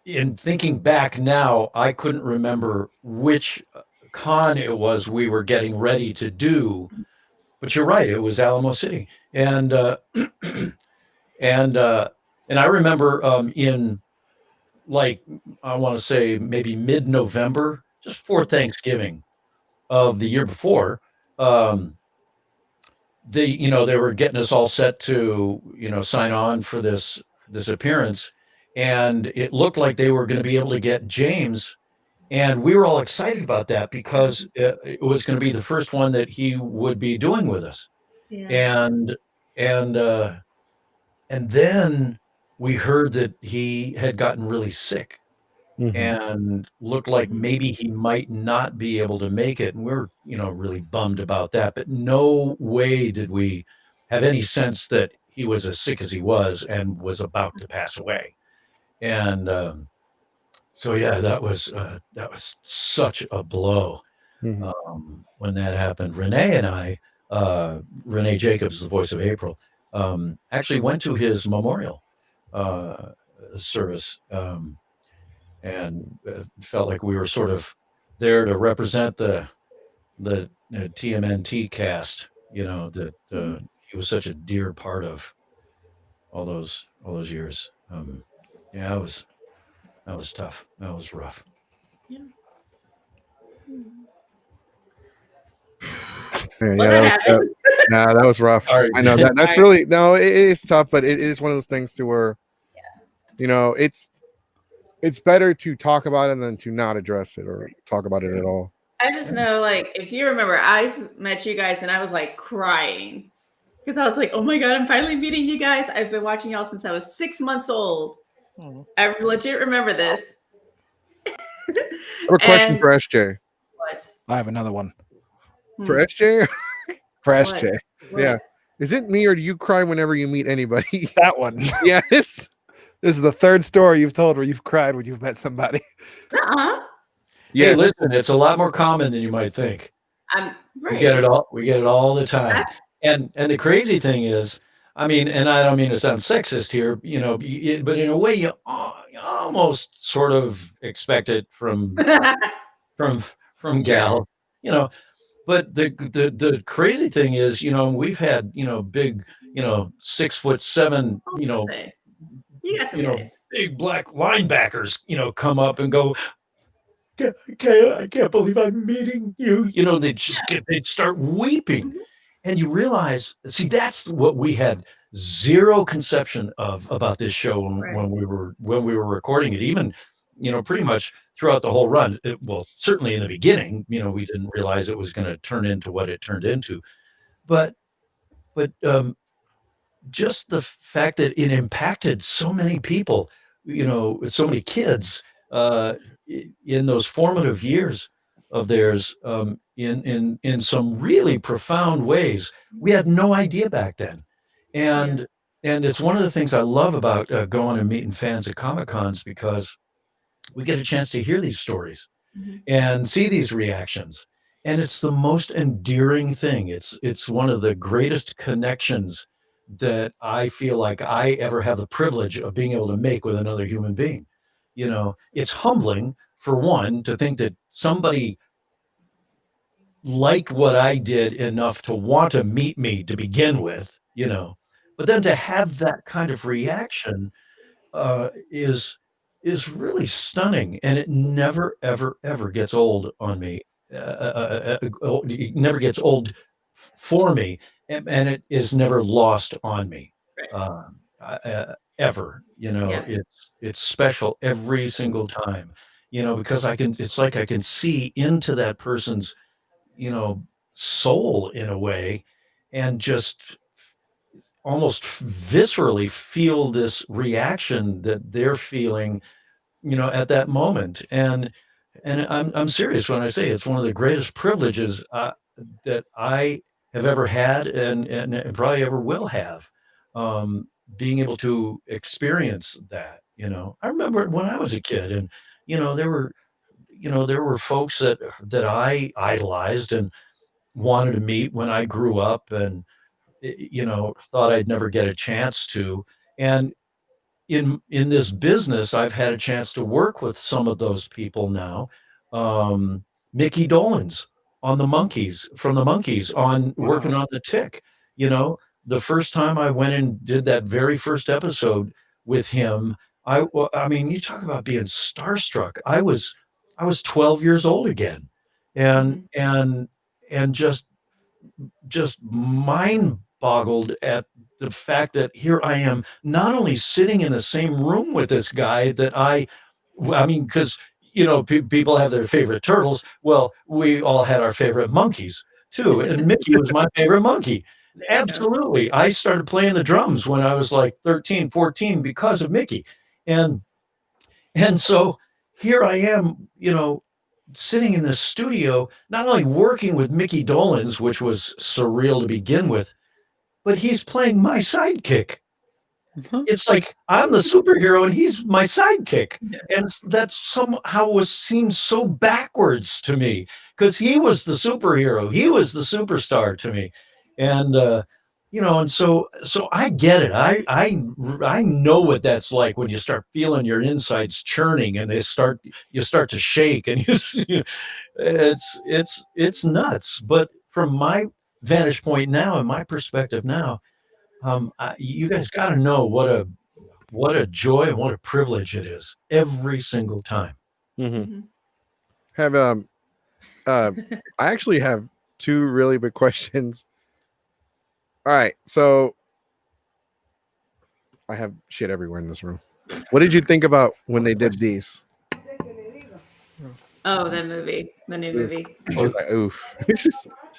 in thinking back now, I couldn't remember which con it was we were getting ready to do, but you're right, it was Alamo City, and and I remember in like I want to say maybe mid-November, just for Thanksgiving of the year before. They were getting us all set to, you know, sign on for this appearance, and it looked like they were going to be able to get James, and we were all excited about that because it was going to be the first one that he would be doing with us. Yeah. And then we heard that he had gotten really sick Mhm. and looked like maybe he might not be able to make it. And we're, you know, really bummed about that. But no way did we have any sense that he was as sick as he was and was about to pass away. And so, yeah, that was such a blow Mhm. when that happened. Renee and I, Renee Jacobs, the voice of April, actually went to his memorial service. And felt like we were sort of there to represent the TMNT cast. You know that he was such a dear part of all those years. Yeah, that was tough. That was rough. Yeah. Man, Well, that happened. that was rough. Sorry. I know that's Sorry. really, no, it is tough, but it is one of those things to where, you know, it's better to talk about it than to not address it or talk about it at all. I just know, like, if you remember, I met you guys and I was like crying because I was like, oh my God, I'm finally meeting you guys. I've been watching y'all since I was 6 months old. I legit remember this. I have a question And- for SJ. What? I have another one For SJ? for What? SJ. What? Yeah. Is it me or do you cry whenever you meet anybody? That one. Yes. This is the third story you've told where you've cried when you've met somebody. Uh-uh. Hey, Yeah. listen, it's a lot more common than you might think. I'm right. We get it all the time. And the crazy thing is, I mean, and I don't mean to sound sexist here, you know, but in a way, you almost sort of expect it from Gal, you know. But the crazy thing is, you know, we've had, you know, big, you know, 6'7", you know, You got some you know, guys. big black linebackers, you know, come up and go, I can't believe I'm meeting you. You know, they'd start weeping. And you realize, see, that's what we had zero conception of about this show Right. when we were recording it. Even, pretty much throughout the whole run. Well, certainly in the beginning, we didn't realize it was going to turn into what it turned into. But just the fact that it impacted so many people, so many kids uh, in those formative years of theirs, in some really profound ways we had no idea back then. And it's one of the things I love about going and meeting fans at Comic Cons, because we get a chance to hear these stories Mhm. and see these reactions. And it's the most endearing thing. It's one of the greatest connections that I feel like I ever have the privilege of being able to make with another human being. It's humbling, for one, to think that somebody liked what I did enough to want to meet me to begin with. But then to have that kind of reaction is really stunning, and it never, ever, ever gets old on me. It never gets old for me, and it is never lost on me, Right. ever. Yeah. It's special every single time. Because it's like I can see into that person's, you know, soul in a way, and just almost viscerally feel this reaction that they're feeling, at that moment. And I'm serious when I say it's one of the greatest privileges that I have ever had, and probably ever will have, being able to experience that. I remember when I was a kid, and there were folks that I idolized and wanted to meet when I grew up, and thought I'd never get a chance to. And in this business, I've had a chance to work with some of those people now. Um, Mickey Dolenz on the Monkeys, from the Monkeys, on working Wow. on the Tick. You know, the first time I went and did that very first episode with him, I mean, you talk about being starstruck. I was 12 years old again, and Mhm. just mind boggled at the fact that here I am, not only sitting in the same room with this guy that I mean, because people have their favorite turtles. Well, we all had our favorite monkeys too, and Mickey was my favorite monkey. There you go. Absolutely. I started playing the drums when I was like 13, 14 because of Mickey. And so here I am, sitting in this studio, not only working with Mickey Dolenz, which was surreal to begin with, but he's playing my sidekick. It's like I'm the superhero and he's my sidekick. Yeah. And that somehow seemed so backwards to me, because he was the superhero. He was the superstar to me. And and so I get it. I know what that's like when you start feeling your insides churning, and you start to shake, and it's nuts. But from my vantage point now and my perspective now, you guys got to know what a joy and what a privilege it is every single time. Mm-hmm. Have I actually have two really big questions. All right, so I have shit everywhere in this room. What did you think about when they did these? Oh, the movie, the new movie. Like, oof.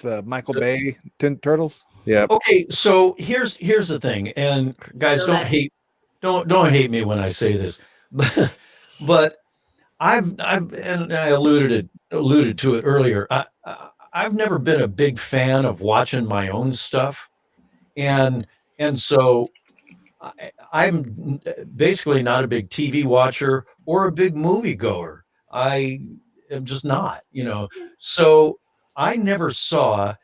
The Michael Bay Turtles. Yeah. Okay, so here's the thing, and guys, So don't that's- hate don't hate me when I say this, but I've and I alluded to it earlier. I've never been a big fan of watching my own stuff, and so I'm basically not a big TV watcher or a big movie goer. I am just not. So I never saw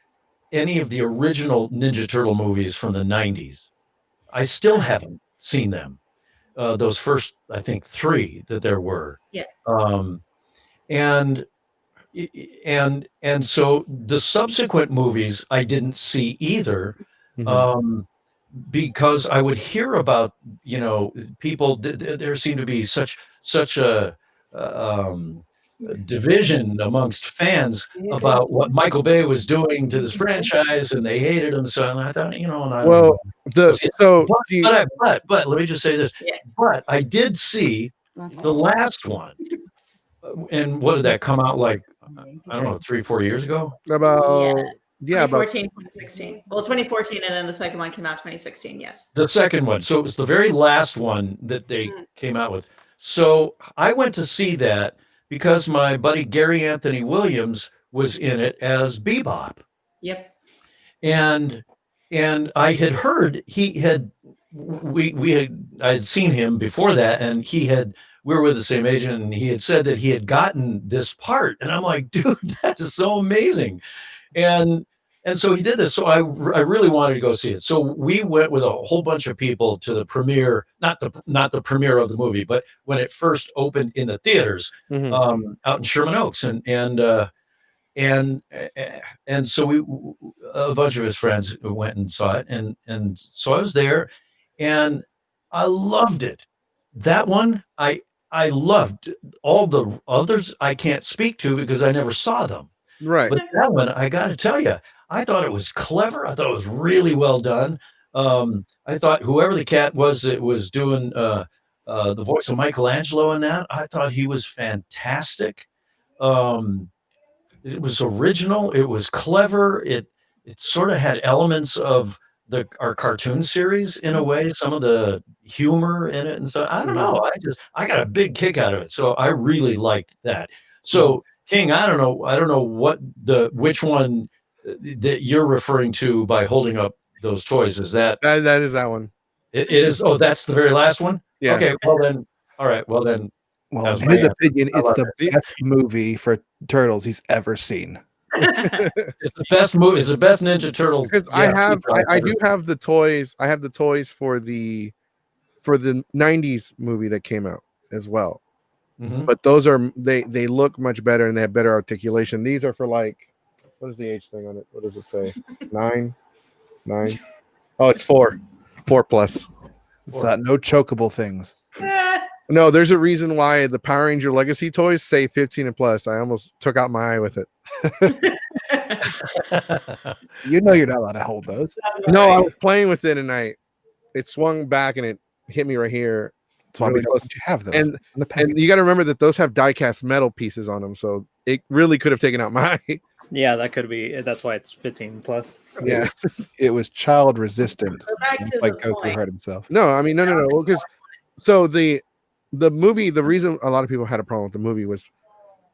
any of the original Ninja Turtle movies from the 90s. I still haven't seen them. Those first, I think, three that there were. Yeah. And so the subsequent movies I didn't see either. Mhm. Because I would hear about, people. There seemed to be such a division amongst fans about what Michael Bay was doing to this franchise, and they hated him. So I thought, and I Well, but let me just say this. Yeah. But I did see the last one, and what did that come out like? I don't know, 3-4 years ago. About 2014, 2016. Well, 2014, and then the second one came out 2016. Yes. The second one. So it was the very last one that they came out with. So I went to see that because my buddy Gary Anthony Williams was in it as Bebop. Yep. And I had heard I had seen him before that, and we were with the same agent, and he had said that he had gotten this part, and I'm like, dude, that is so amazing. And so he did this. So I really wanted to go see it. So we went with a whole bunch of people to the premiere, not the premiere of the movie, but when it first opened in the theaters out in Sherman Oaks, and so a bunch of his friends went and saw it, and so I was there, and I loved it. That one I loved. All the others I can't speak to because I never saw them. right. But that one, I got to tell you, I thought it was clever. I thought it was really well done. I thought whoever the cat was that was doing the voice of Michelangelo in that, I thought he was fantastic. It was original. It was clever. It sort of had elements of our cartoon series in a way. Some of the humor in it and so I don't know. I got a big kick out of it. So I really liked that. So King, I don't know which one that you're referring to by holding up those toys. Is that is that one? It is. Oh, that's the very last one. Yeah. Okay. Well then. All right. Well then. Well, in his opinion, it's the best movie for turtles he's ever seen. It's the best movie. It's the best Ninja Turtle. Because I do have the toys. I have the toys for the 90s movie that came out as well. Mm-hmm. But those are they look much better and they have better articulation. These are for like, what is the age thing on it? What does it say? 9. Oh, it's 4 plus. It's no chokeable things. No, there's a reason why the Power Ranger Legacy toys say 15 and plus. I almost took out my eye with it. You know you're not allowed to hold those. No, I was playing with it and it swung back and it hit me right here. That's why we don't let you have those. And you got to remember that those have die-cast metal pieces on them, so it really could have taken out my eye. Yeah, that could be. That's why it's 15 plus. Yeah, it was child resistant. Like Goku hurt himself. No, I mean no. Because so the movie, the reason a lot of people had a problem with the movie was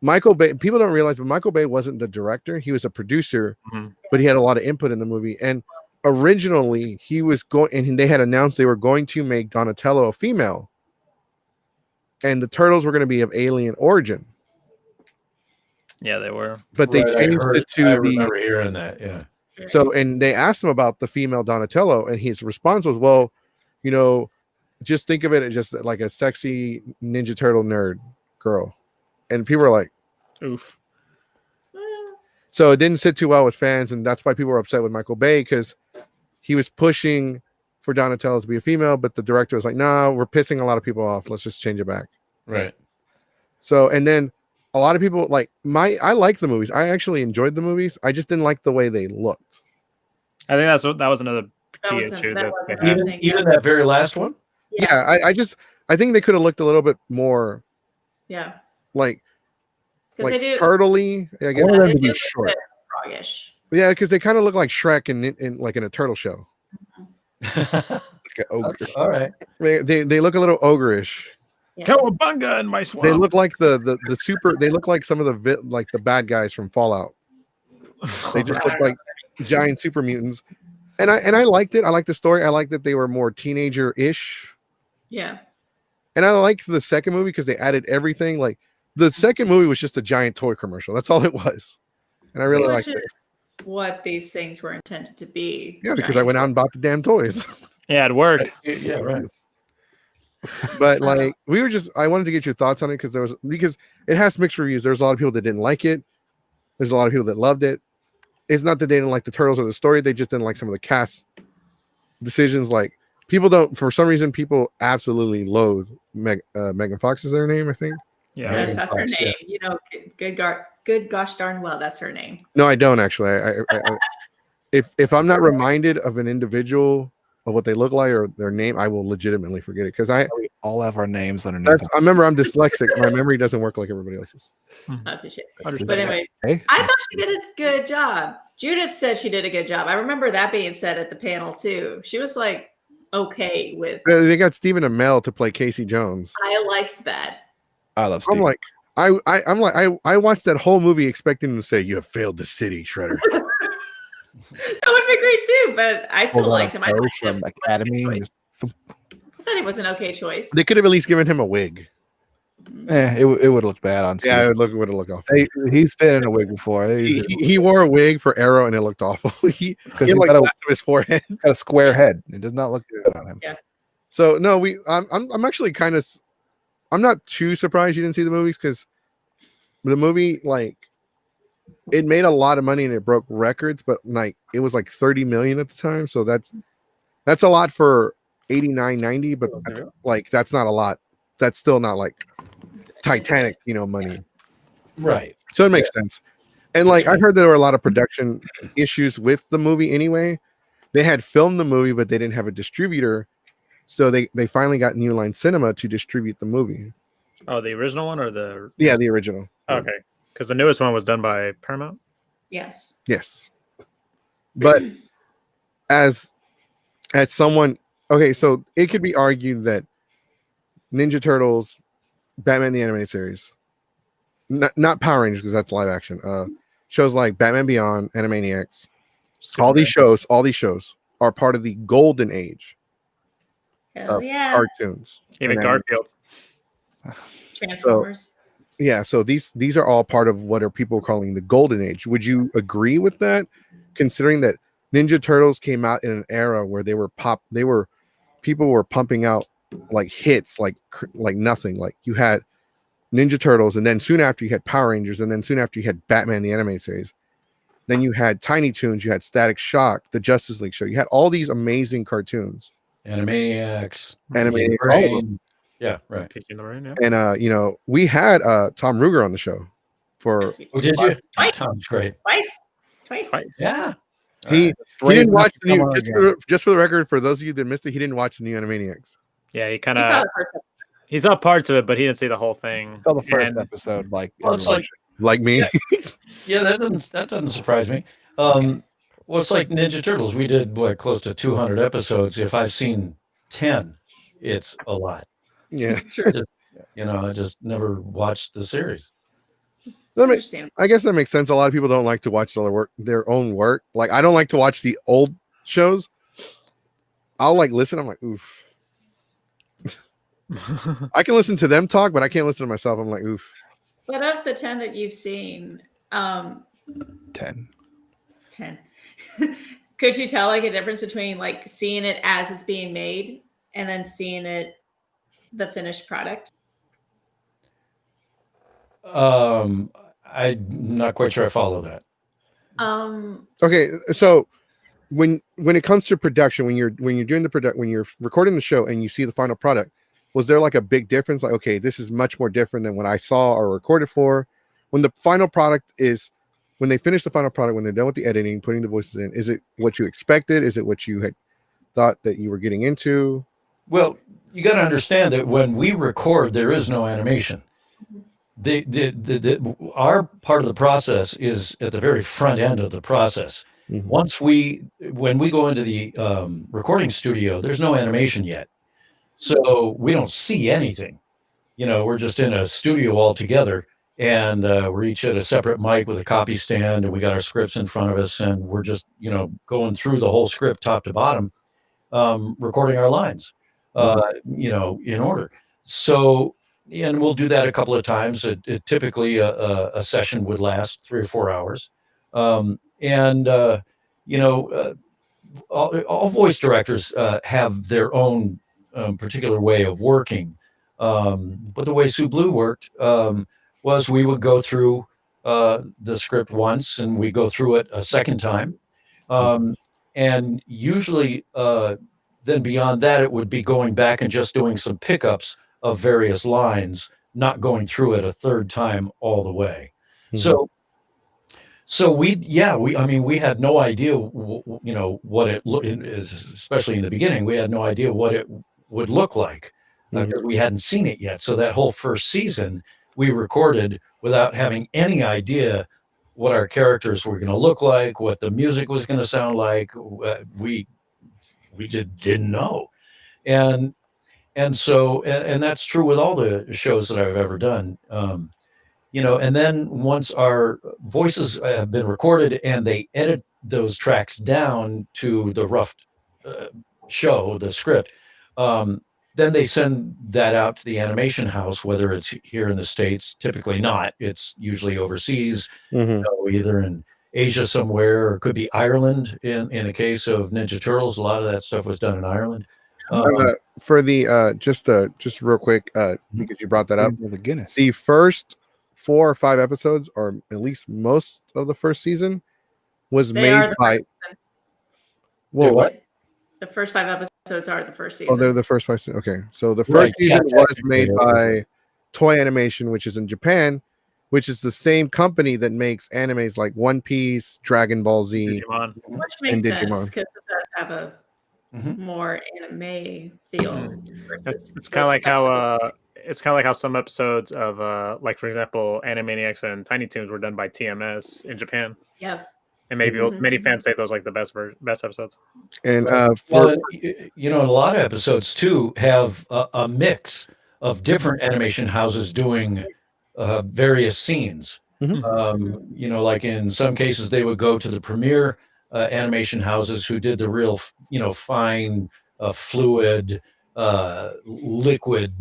Michael Bay. People don't realize, but Michael Bay wasn't the director; he was a producer, but he had a lot of input in the movie. And originally, he was going, and they had announced they were going to make Donatello a female, and the turtles were going to be of alien origin. Yeah, they were. But they changed it to I remember hearing that. Yeah. So, and they asked him about the female Donatello, and his response was, "Well, just think of it as just like a sexy Ninja Turtle nerd girl." And people were like, "Oof." So it didn't sit too well with fans, and that's why people were upset with Michael Bay, because he was pushing for Donatello to be a female, but the director was like, "Nah, we're pissing a lot of people off. Let's just change it back." Right. So, and then a lot of people I like the movies. I actually enjoyed the movies. I just didn't like the way they looked. I think that was another key issue. Even that very last one. Yeah, I think they could have looked a little bit more. Yeah. Like they do turtley. I guess. One of them to be short. Froggish. Yeah, because they kind of look like Shrek in like in a turtle show. Like an ogre. Okay, all right. They look a little ogreish. Yeah. Cowabunga in my swamp. They look like the super. They look like some of the bad guys from Fallout. They just look like giant super mutants. And I liked it. I liked the story. I liked that they were more teenager-ish. Yeah. And I liked the second movie because they added everything. Like the second movie was just a giant toy commercial. That's all it was. And I really liked it. What these things were intended to be. Yeah, because I went out and bought the damn toys. Yeah, it worked. Yeah, right. But I wanted to get your thoughts on it because it has mixed reviews. There's a lot of people that didn't like it. There's a lot of people that loved it. It's not that they didn't like the turtles or the story. They just didn't like some of the cast decisions. Like for some reason, people absolutely loathe Megan Fox is their name, I think. Yeah. Yes, Megan that's her Fox, name. yeah. You know, good gosh darn well, that's her name. No, I don't actually. If I'm not reminded of an individual of what they look like or their name, I will legitimately forget it because We all have our names underneath. I remember I'm dyslexic. My memory doesn't work like everybody else's. Not too shit. Understood. But anyway, Hey, I thought she did a good job. Judith said she did a good job. I remember that being said at the panel too. She was like okay with. They got Stephen Amell to play Casey Jones. I liked that. I love Steve. I'm like, I watched that whole movie expecting him to say, "You have failed the city, Shredder." That would be great too, but I still liked him. I liked from him. Academy. I thought he was an okay choice. They could have at least given him a wig. It would look bad on Steve. Yeah, it would have looked awful. He's been in a wig before. He wore a wig for Arrow and it looked awful. he Because had he's like got, glass of his forehead. got a square head. It does not look good on him. Yeah. So no, I'm actually kind of, I'm not too surprised you didn't see the movies because the movie, like, it made a lot of money and it broke records, but like it was like 30 million at the time. So that's a lot for 89, 90, but like that's not a lot. That's still not like Titanic, money. Right. So it makes sense. And like I heard there were a lot of production issues with the movie anyway. They had filmed the movie, but they didn't have a distributor. So they finally got New Line Cinema to distribute the movie. Oh, the original one or the? Yeah, the original. Okay, because the newest one was done by Paramount. Yes. Yes. But as someone, okay, so it could be argued that Ninja Turtles, Batman the Animated Series, not Power Rangers because that's live action. Shows like Batman Beyond, Animaniacs, all these shows are part of the golden age Hell of yeah. cartoons. Even And Garfield. Transformers. yeah, so these are all part of what are people calling the golden age. Would you agree with that, considering that Ninja Turtles came out in an era where people were pumping out like hits like nothing. Like you had Ninja Turtles, and then soon after you had Power Rangers, and then soon after you had Batman the Animated Series. Then you had Tiny Toons, you had Static Shock, the Justice League show. You had all these amazing cartoons. Animaniacs. Animaniacs, all of them. Yeah, right. Peaky Lorraine, yeah. And we had Tom Ruger on the show for Oh, did you? Twice. Tom's great. Twice. Yeah. he didn't watch the new, again. just for the record, for those of you that missed it, he didn't watch the new Animaniacs. Yeah, he We kind saw of the first episode. he saw parts of it, but he didn't see the whole thing. Saw the first And episode. Like, Well, it's everyone Like me. Yeah, that doesn't surprise me. Well, it's like Ninja Turtles. We did close to 200 episodes. If I've seen 10, it's a lot. Yeah. I just never watched the series. Understandable. I guess that makes sense. A lot of people don't like to watch their own work. Like I don't like to watch the old shows. I'll like listen. I'm like, oof. I can listen to them talk, but I can't listen to myself. I'm like, oof. But of the 10 that you've seen, 10. 10. Could you tell like a difference between like seeing it as it's being made and then seeing it the finished product? I'm not quite sure I follow that. Okay, so when it comes to production, when you're doing when you're recording the show and you see the final product, was there like a big difference? Like, okay, this is much more different than what I saw or recorded for. When the final product is, when they finish the final product, when they're done with the editing, putting the voices in, is it what you expected? Is it what you had thought that you were getting into? Well, you got to understand that when we record, there is no animation. Our part of the process is at the very front end of the process. Mm-hmm. When we go into the recording studio, there's no animation yet. So we don't see anything. We're just in a studio all together, and we're each at a separate mic with a copy stand, and we got our scripts in front of us, and we're just, going through the whole script top to bottom, recording our lines, in order. So, and we'll do that a couple of times. Typically a session would last 3 or 4 hours. All voice directors have their own particular way of working. But the way Sue Blue worked was we would go through the script once and we go through it a second time. And usually then beyond that, it would be going back and just doing some pickups of various lines not going through it a third time all the way. Mhm. So I mean, we had no idea, what it looked, especially in the beginning, we had no idea what it would look like because we hadn't seen it yet. So that whole first season we recorded without having any idea what our characters were going to look like, what the music was going to sound like. We just didn't know. And and that's true with all the shows that I've ever done. And then once our voices have been recorded and they edit those tracks down to the rough show, the script, then they send that out to the animation house, whether it's here in the States, typically not. It's usually overseas, either in Asia somewhere, or it could be Ireland in a case of Ninja Turtles. A lot of that stuff was done in Ireland. For the just real quick, because you brought that up, The Guinness. the first 4 or 5 episodes, or at least most of the first season, was They are made the by. first season. Well, what? The first 5 episodes are the first season. Oh, they're the first 5. Okay, so the Right, first season yeah, was made by Toei Animation, which is in Japan, which is the same company that makes animes like One Piece, Dragon Ball Z, Digimon. Which makes sense Digimon. because it does have a more anime feel. It's kind of like how some episodes of like, for example, Animaniacs and Tiny Toons were done by TMS in Japan, Yeah. and many fans say those like the best episodes. and Well, and, a lot of episodes too have a mix of different animation houses doing various scenes. Like in some cases they would go to the premier animation houses who did the real, fine, fluid, liquid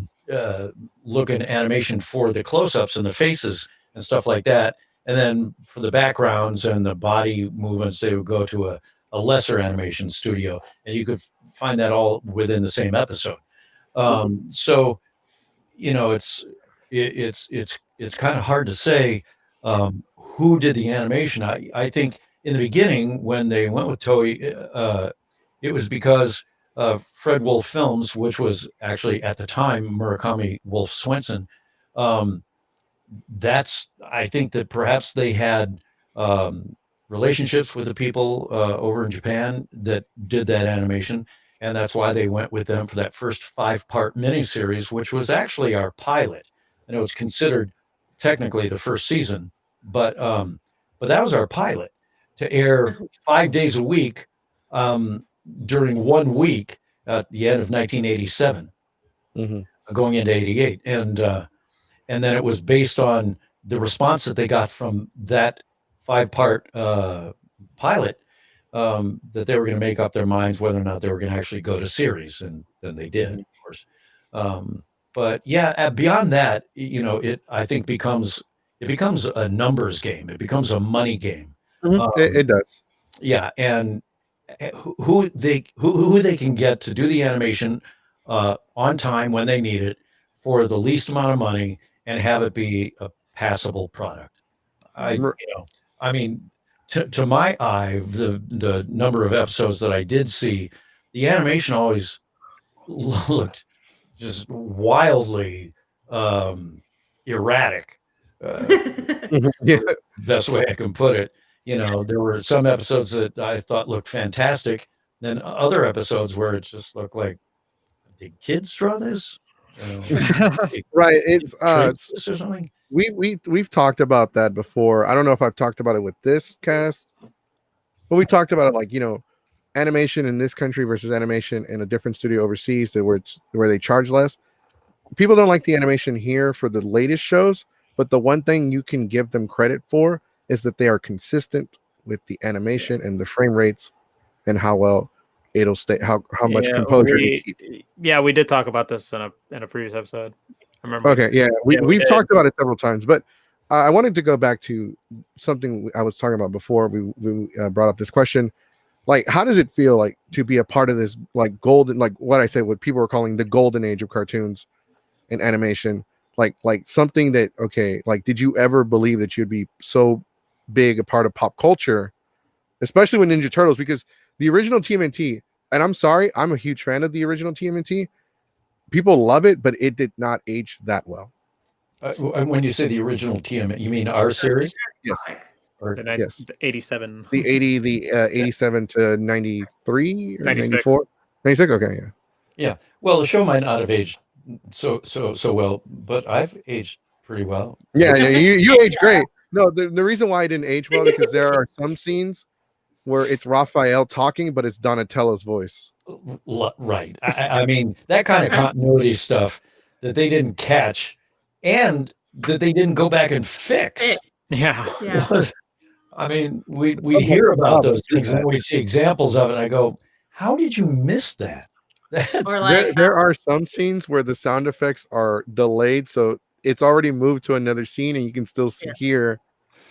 looking animation for the close-ups and the faces and stuff like that. And then for the backgrounds and the body movements, they would go to a lesser animation studio, and you could find that all within the same episode. So, it's kind of hard to say who did the animation. I think in the beginning when they went with Toei, it was because Fred Wolf Films, which was actually at the time Murakami Wolf Swenson. I think that perhaps they had relationships with the people over in Japan that did that animation, and that's why they went with them for that first 5-part miniseries, which was actually our pilot. And it was considered technically the first season, but that was our pilot to air 5 days a week during 1 week at the end of 1987, going into 88. And then it was based on the response that they got from that 5-part pilot, that they were going to make up their minds whether or not they were going to actually go to series, and then they did, of course. But yeah, beyond that, I think it becomes a numbers game. It becomes a money game. it does. Yeah, and who they can get to do the animation on time when they need it for the least amount of money and have it be a passable product. I mean, to my eye, the number of episodes that I did see, the animation always looked just wildly erratic. Best way I can put it. There were some episodes that I thought looked fantastic, then other episodes where it just looked like, did kids draw this? Right. It's this or something. We've talked about that before. I don't know if I've talked about it with this cast, but we talked about it like, animation in this country versus animation in a different studio overseas where they charge less. People don't like the animation here for the latest shows, but the one thing you can give them credit for is that they are consistent with the animation and the frame rates and how well it'll stay, how much composure you keep. Yeah, we did talk about this in a previous episode. I remember. Okay, yeah, we've talked about it several times, but I wanted to go back to something I was talking about before we brought up this question. Like, how does it feel like to be a part of this, like, golden, like what I said, what people are calling the golden age of cartoons and animation? Like something that, okay, like, did you ever believe that you'd be so big a part of pop culture, especially with Ninja Turtles? Because the original TMNT, and I'm sorry, I'm a huge fan of the original TMNT. People love it, but it did not age that well. When you say the original TM, you mean our series? Yes. Comic. Or The, Yes. the 87. The 87 to 93 or 96. 94? 96? Okay, yeah. yeah. Well, the show might not have aged so well, but I've aged pretty well. Yeah, you age great. No, the reason why I didn't age well because there are some scenes where it's Raphael talking, but it's Donatello's voice. Right. I mean, that kind of continuity stuff that they didn't catch and that they didn't go back and fix. Yeah. Yeah. I mean, we hear about those things and then we see examples of it. And I go, how did you miss that? That's Or like There are some scenes where the sound effects are delayed, so it's already moved to another scene, and you can still hear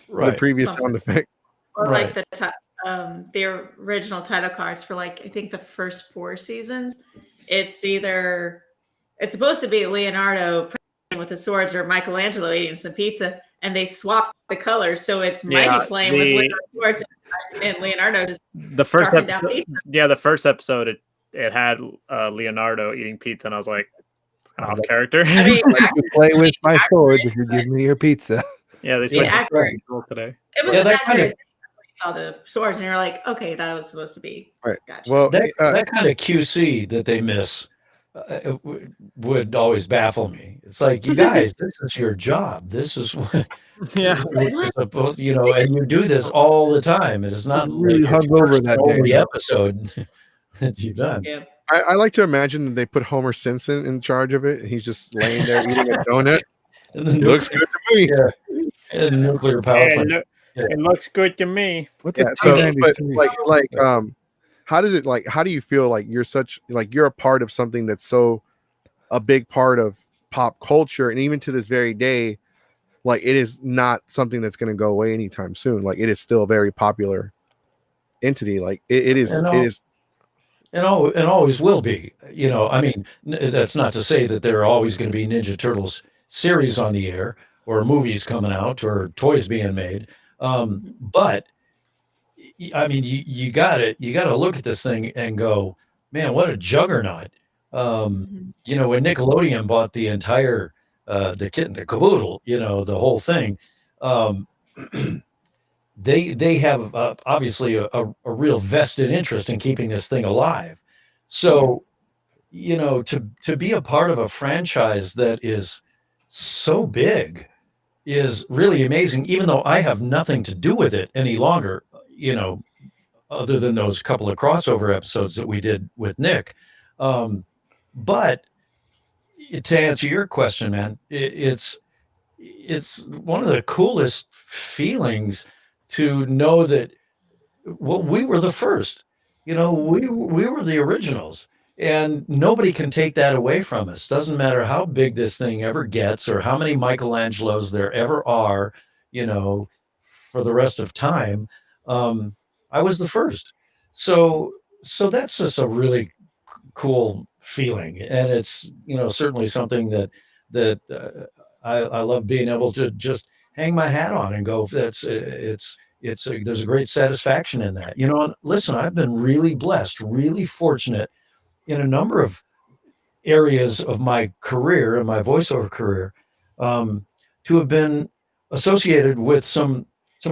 the right. previous Something. sound effect. or Right. like the original title cards for like I think the first 4 seasons. It's supposed to be Leonardo with the swords or Michelangelo eating some pizza, and they swap the colors, so it's Yeah, Mikey playing with Leonardo's swords and Leonardo just The first scarfing down episode, pizza. yeah, the first episode it had Leonardo eating pizza, and I was like, it's kind of off character. I mean, You play with my swords if you give me your pizza. yeah, they Yeah, switched accurate. controls today. it was Yeah, an that kind accurate of thing. You saw the swords, and you're like, okay, that was supposed to be. Right. Gotcha. Well, that kind of QC that they miss would always baffle me. It's like, you guys, this is your job. This is what Yeah, you're supposed, and you do this all the time. It is not Really like it's hungover first that and only day. episode that you've done. Yeah. I like to imagine that they put Homer Simpson in charge of it, and he's just laying there eating a donut. And the Looks good to me. Yeah, and the nuclear power Yeah, plant. it looks good to me. What's Yeah. a So, but 293? how does it how do you feel like you're a part of something that's so a big part of pop culture, and even to this very day, like it is not something that's going to go away anytime soon. Like it is still a very popular entity. Like it is. And It is. and always will be. I mean, that's not to say that there are always going to be Ninja Turtles series on the air or movies coming out or toys being made. But I mean, you got to look at this thing and go, man, what a juggernaut. When Nickelodeon bought the entire the kit and the caboodle, the whole thing, they have obviously a real vested interest in keeping this thing alive. So, to be a part of a franchise that is so big is really amazing, even though I have nothing to do with it any longer, other than those couple of crossover episodes that we did with Nick. But to answer your question, man, it's one of the coolest feelings to know that, well, we were the first, we were the originals, and nobody can take that away from us. Doesn't matter how big this thing ever gets or how many Michelangelos there ever are, for the rest of time. I was the first. So that's just a really cool feeling. And it's, certainly something that I love being able to just hang my hat on and go, there's a great satisfaction in that, and listen, I've been really blessed, really fortunate in a number of areas of my career and my voiceover career, to have been associated with some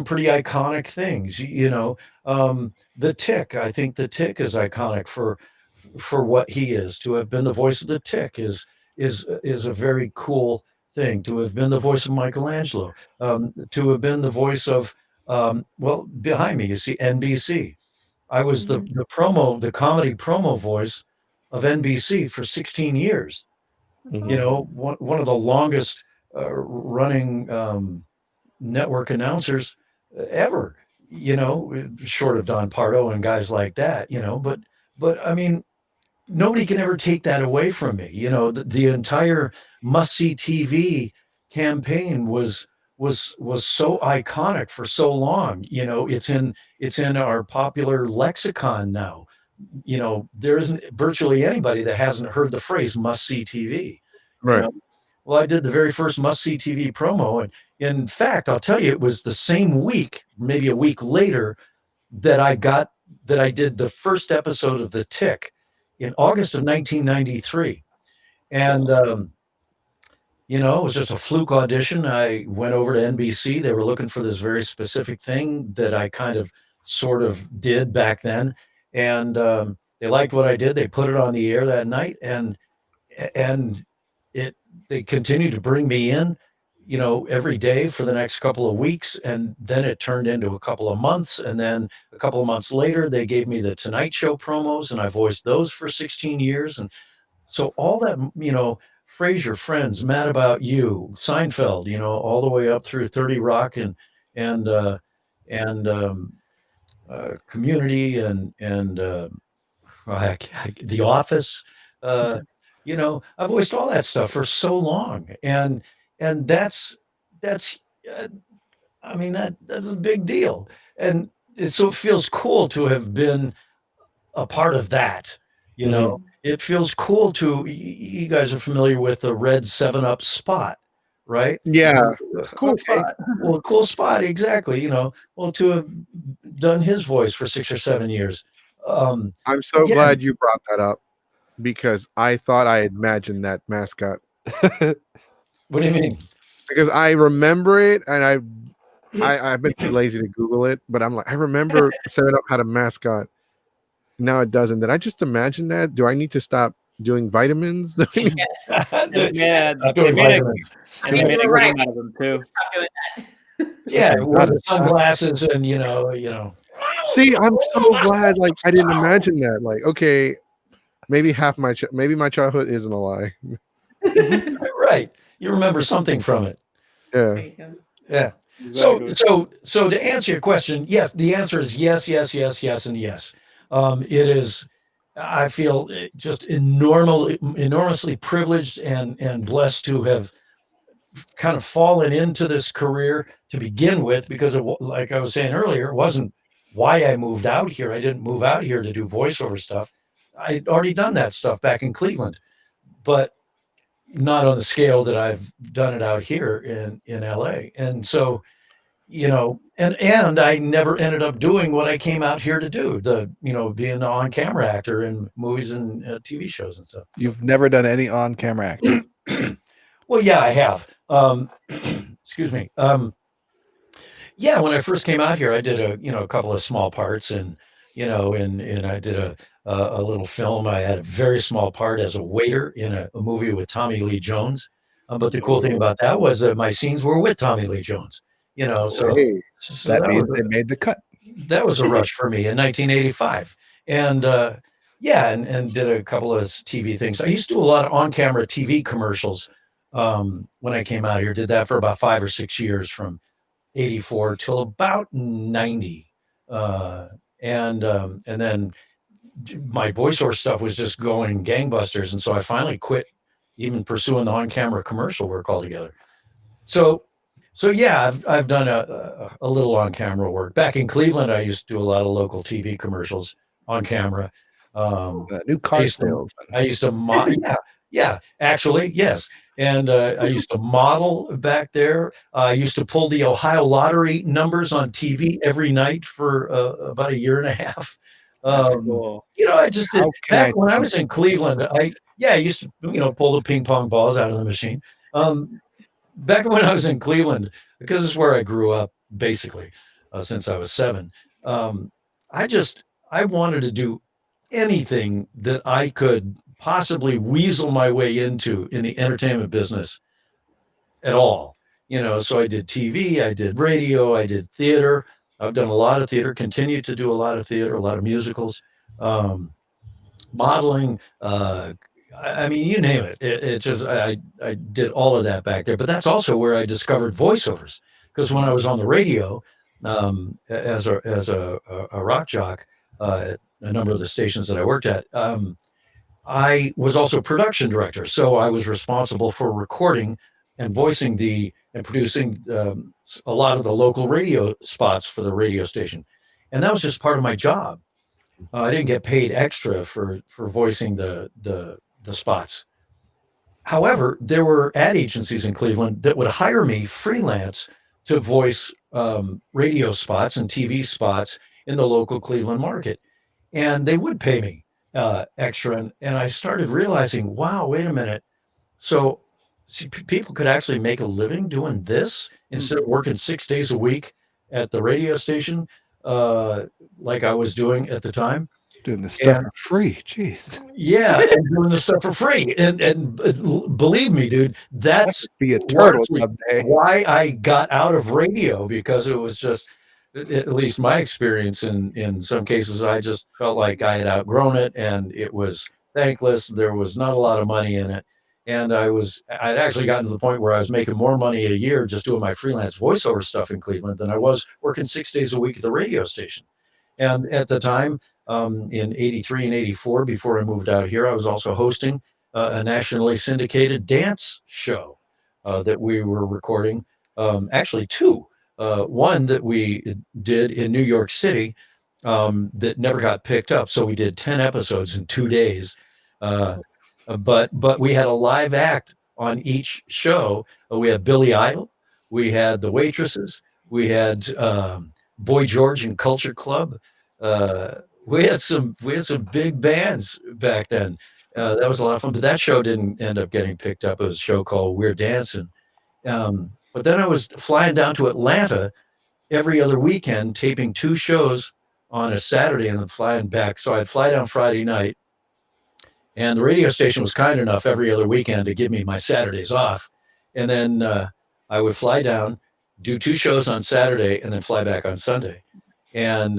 pretty iconic things. The Tick. I think the Tick is iconic for what he is. To have been the voice of the Tick is a very cool thing. To have been the voice of Michelangelo. To have been the voice of behind me you see NBC. I was the comedy promo voice of NBC for 16 years. One of the longest running network announcers ever, short of Don Pardo and guys like that, but I mean, nobody can ever take that away from me. The entire Must See TV campaign was so iconic for so long. It's in our popular lexicon now. There isn't virtually anybody that hasn't heard the phrase Must See TV. Right. Well, I did the very first Must See TV promo, and in fact, I'll tell you, it was the same week, maybe a week later, that I did the first episode of The Tick in August of 1993. And it was just a fluke audition. I went over to NBC. They were looking for this very specific thing that I kind of sort of did back then. And they liked what I did. They put it on the air that night. And it they continued to bring me in, every day for the next couple of weeks, and then it turned into a couple of months, and then a couple of months later, they gave me the Tonight Show promos, and I voiced those for 16 years, and so all that, Frasier, Friends, Mad About You, Seinfeld, all the way up through 30 Rock and and Community and The Office. Uh, I've voiced all that stuff for so long, and that's uh, I mean that's a big deal, and so it feels cool to have been a part of that. It feels cool to. You guys are familiar with the red 7-Up spot, right? Yeah, cool Okay, spot. well, cool spot, exactly. Well, to have done his voice for 6 or 7 years. I'm so Again, glad you brought that up because I thought I imagined that mascot what do you mean? because I remember it and I've been too lazy to Google it, but I'm like I remember 7-Up had a mascot. Now it doesn't. Did I just imagine that? Do I need to stop doing vitamins? Yes. Yeah, Stop they doing made a, vitamins. I they mean, made you a were good right. amount of them too. Stop doing that. Yeah, Okay, wear got the it. sunglasses and See, I'm so glad. Like I didn't imagine that. Like okay, maybe maybe my childhood isn't a lie. right. You remember something from it. Yeah. There you go. Yeah. Exactly. So to answer your question, yes, the answer is yes, yes, yes, yes, and yes. It is. I feel just enormously privileged and blessed to have kind of fallen into this career to begin with, because like I was saying earlier, it wasn't why I moved out here. I didn't move out here to do voiceover stuff. I'd already done that stuff back in Cleveland, but not on the scale that I've done it out here in LA. And so, and I never ended up doing what I came out here to do, being an on-camera actor in movies and TV shows and stuff. You've never done any on-camera acting. Well, yeah, I have. Excuse me. Yeah, when I first came out here, I did a couple of small parts, and I did a little film. I had a very small part as a waiter in a movie with Tommy Lee Jones. But the cool thing about that was that my scenes were with Tommy Lee Jones. So Hey, so That that means was they made the cut. that was a rush for me in 1985, and yeah, and did a couple of TV things. I used to do a lot of on-camera TV commercials when I came out here. Did that for about 5 or 6 years from 84 till about 90. And then my voiceover stuff was just going gangbusters. And so I finally quit even pursuing the on-camera commercial work altogether. So yeah, I've done a little on-camera work. Back in Cleveland, I used to do a lot of local TV commercials on camera. New I car used to, salesman. I used to yeah, actually, yes. And I used to model back there. I used to pull the Ohio lottery numbers on TV every night for about a year and a half. That's Um, cool. I just did How can back I when I cheat was in on Cleveland. I used to pull the ping pong balls out of the machine. Back when I was in Cleveland, because it's where I grew up basically since I was 7. Um, I wanted to do anything that I could possibly weasel my way into in the entertainment business at all. So I did TV, I did radio, I did theater. I've done a lot of theater, continue to do a lot of theater, a lot of musicals, modeling. I mean, you name it. It just I did all of that back there. But that's also where I discovered voiceovers, because when I was on the radio as a rock jock at a number of the stations that I worked at. I was also production director, so I was responsible for recording and voicing and producing a lot of the local radio spots for the radio station, and that was just part of my job. I didn't get paid extra for voicing the spots. However, there were ad agencies in Cleveland that would hire me freelance to voice radio spots and TV spots in the local Cleveland market, and they would pay me extra. And I started realizing, wow, wait a minute. So see, people could actually make a living doing this instead of working 6 days a week at the radio station, like I was doing at the time. Doing this stuff And for free. Jeez. yeah, and doing this stuff for free. And believe me, dude, that's Be a turtle largely someday. why I got out of radio, because it was just, at least my experience in some cases, I just felt like I had outgrown it and it was thankless. There was not a lot of money in it. And I'd actually gotten to the point where I was making more money a year just doing my freelance voiceover stuff in Cleveland than I was working 6 days a week at the radio station. And at the time, in 83 and 84, before I moved out here, I was also hosting a nationally syndicated dance show that we were recording. Actually, two. One that we did in New York City that never got picked up. So we did 10 episodes in 2 days. But we had a live act on each show. We had Billy Idol, we had the Waitresses, we had Boy George and Culture Club. We had some big bands back then. That was a lot of fun, but that show didn't end up getting picked up. It was a show called We're Dancing. But then I was flying down to Atlanta every other weekend, taping 2 shows on a Saturday and then flying back. So I'd fly down Friday night, and the radio station was kind enough every other weekend to give me my Saturdays off. And then I would fly down, do 2 shows on Saturday, and then fly back on Sunday. And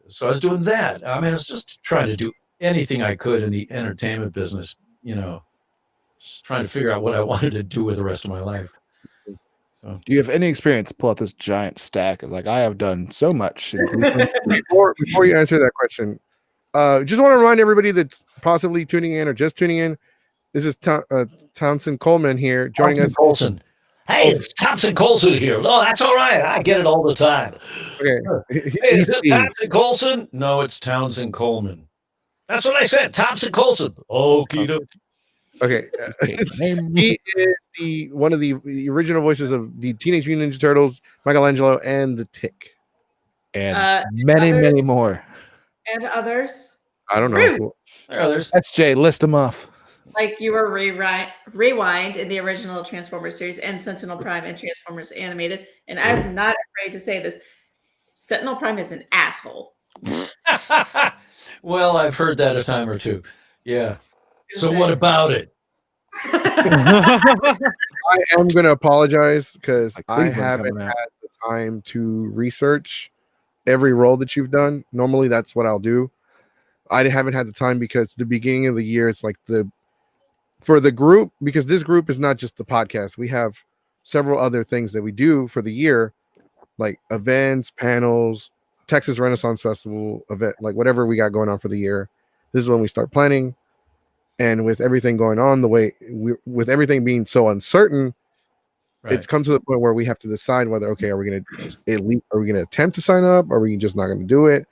so I was doing that. I mean, I was just trying to do anything I could in the entertainment business, just trying to figure out what I wanted to do with the rest of my life. So, Do you have any experience to pull out this giant stack of I have done so much in Cleveland? Before you answer that question, just want to remind everybody that's possibly tuning in or just tuning in. This is Townsend Coleman here joining us. Colson. Hey, it's Townsend Coleman here. Oh, that's all right. I get it all the time. Okay. Hey, is this Townsend Coleman? No, it's Townsend Coleman. That's what I said. Townsend Coleman. Okie doke. Okay. He is one of the original voices of the Teenage Mutant Ninja Turtles, Michelangelo, and the Tick. And many more. And others. I don't know. Rude. There are others. That's Jay. List them off. Like you were Rewind in the original Transformers series and Sentinel Prime and Transformers Animated. And I'm not afraid to say this. Sentinel Prime is an asshole. Well, I've heard that a time or two. Yeah. So what about it? I am going to apologize because I Cleveland haven't coming out. had the time to research every role that you've done. Normally, that's what I'll do. I haven't had the time because the beginning of the year, it's like for the group, because this group is not just the podcast. We have several other things that we do for the year, like events, panels, Texas Renaissance Festival event, like whatever we got going on for the year. This is when we start planning. And with everything going on with everything being so uncertain, it's come to the point where we have to decide whether, okay, are we going to attempt to sign up? Or are we just not going to do it?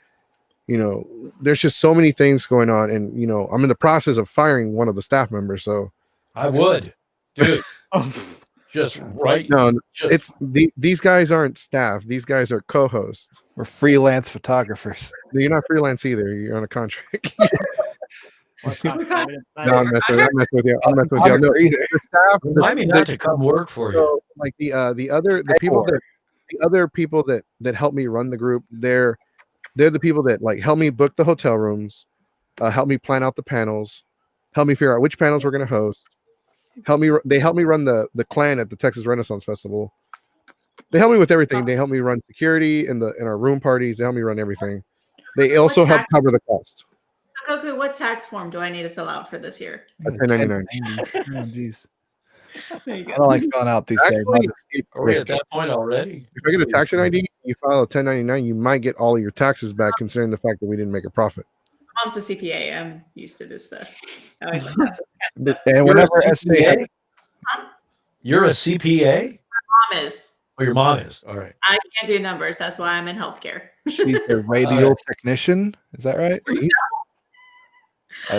There's just so many things going on. And, I'm in the process of firing one of the staff members. So I would, dude, just right. No, these guys aren't staff. These guys are co-hosts. We're freelance photographers. You're not freelance either. You're on a contract. No, No, I'm messing with you. No, the staff. Remind me not to come work for you. So, like the other people that help me run the group, they're the people that help me book the hotel rooms, help me plan out the panels, help me figure out which panels we're going to host. They help me run the clan at the Texas Renaissance Festival. They help me with everything. They help me run security in our room parties. They help me run everything. They also help cover the cost. Goku, what tax form do I need to fill out for this year? A 1099. Oh, jeez. There you I go. don't like filling out these things. Are we at that point already? If I get a tax ID, you file a 1099, you might get all of your taxes back, considering the fact that we didn't make a profit. Mom's a CPA. I'm used to this stuff. And whenever SCA, You're a CPA? Mom is. Oh, your mom is. All right. I can't do numbers. That's why I'm in healthcare. she's a radio technician. Is that right? I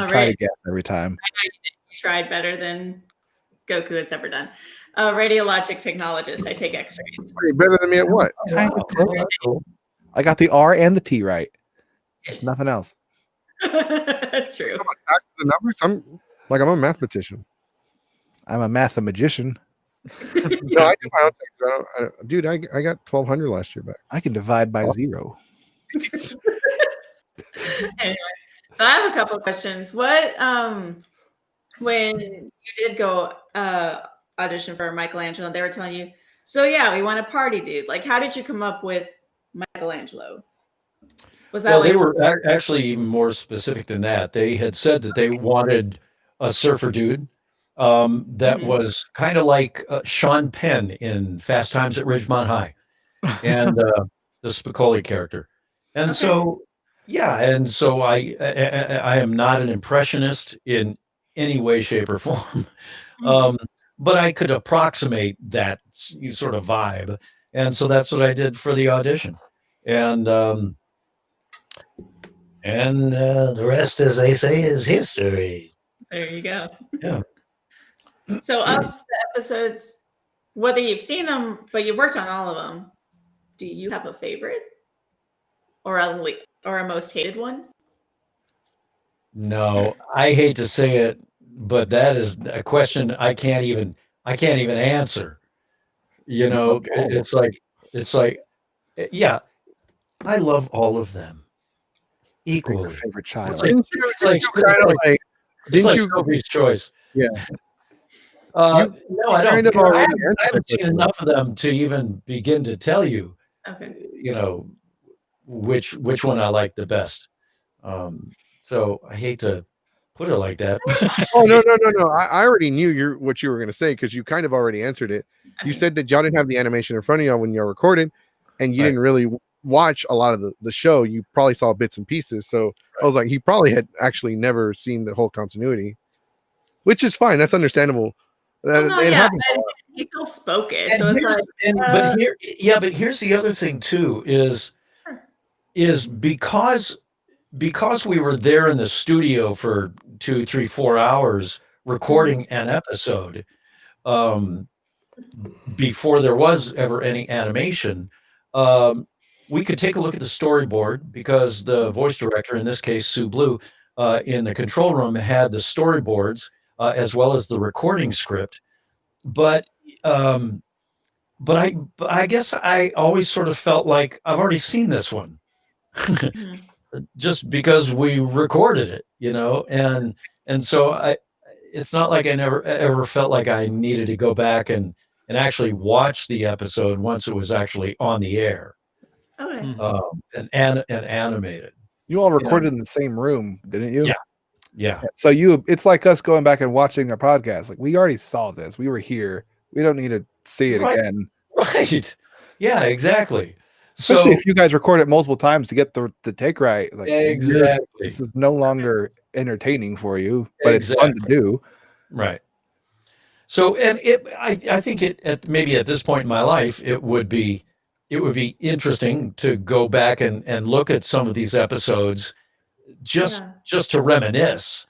try to guess every time. I know you tried better than Goku has ever done. Radiologic technologist. I take x-rays. Are you better than me at what? Kind of close. I got the R and the T right. There's nothing else. True. Taxes and numbers? I'm a mathematician. I'm a mathematician. No, I do my own things. Dude, I got 1,200 last year back. I can divide by 0. Anyway, so I have a couple of questions. What when you did go audition for Michelangelo, they were telling you, so yeah, we want a party dude. Like, how did you come up with Michelangelo? Was that Well, like they were actually even more specific than that. They had said that they wanted a surfer dude that Mhm. was kind of like Sean Penn in Fast Times at Ridgemont High, and the Spicoli character. And Okay. so, yeah, and so I am not an impressionist in any way, shape, or form, um, but I could approximate that sort of vibe, and so that's what I did for the audition, and. The rest, as they say, is history. There you go. Yeah. So of the episodes, whether you've seen them, but you've worked on all of them, do you have a favorite or a most hated one? No, I hate to say it, but that is a question I can't even answer. You know, it's like, yeah, I love all of them Pick your equally. favorite It's child. like Didn't you kind of like? it's Didn't like you? Sophie's Choice. Yeah. No, I don't. kind of Because already I answered haven't that seen question. enough of them to even begin to tell you, Okay. you know, which one I like the best. So I hate to put it like that. Oh no! I already knew what you were going to say because you kind of already answered it. You Okay. said that y'all didn't have the animation in front of y'all when y'all recorded, and you Right. didn't really watch a lot of the show. You probably saw bits and pieces. So I was like, he probably had actually never seen the whole continuity, which is fine. That's understandable. Well, no, It yeah, happens. but he still spoke it, And so it's here's like, but here's the other thing too is because we were there in the studio for 2, 3, 4 hours recording an episode, um, before there was ever any animation, we could take a look at the storyboard because the voice director, in this case, Sue Blue, in the control room had the storyboards, as well as the recording script. But, um, but I guess I always sort of felt like I've already seen this one. Mhm. Just because we recorded it, and so it's not like I never ever felt like I needed to go back and actually watch the episode once it was actually on the air, Okay. and animated. You all You know? recorded in the same room, didn't you? Yeah. Yeah. So it's like us going back and watching a podcast. Like, we already saw this. We were here. We don't need to see it Right. again. Right. Yeah, exactly. Especially So if you guys record it multiple times to get the take right. Like, exactly. this is no longer entertaining for you, but it's fun to Exactly. do. Right. So, and I think maybe at this point in my life, it would be interesting to go back and look at some of these episodes just Yeah. to reminisce,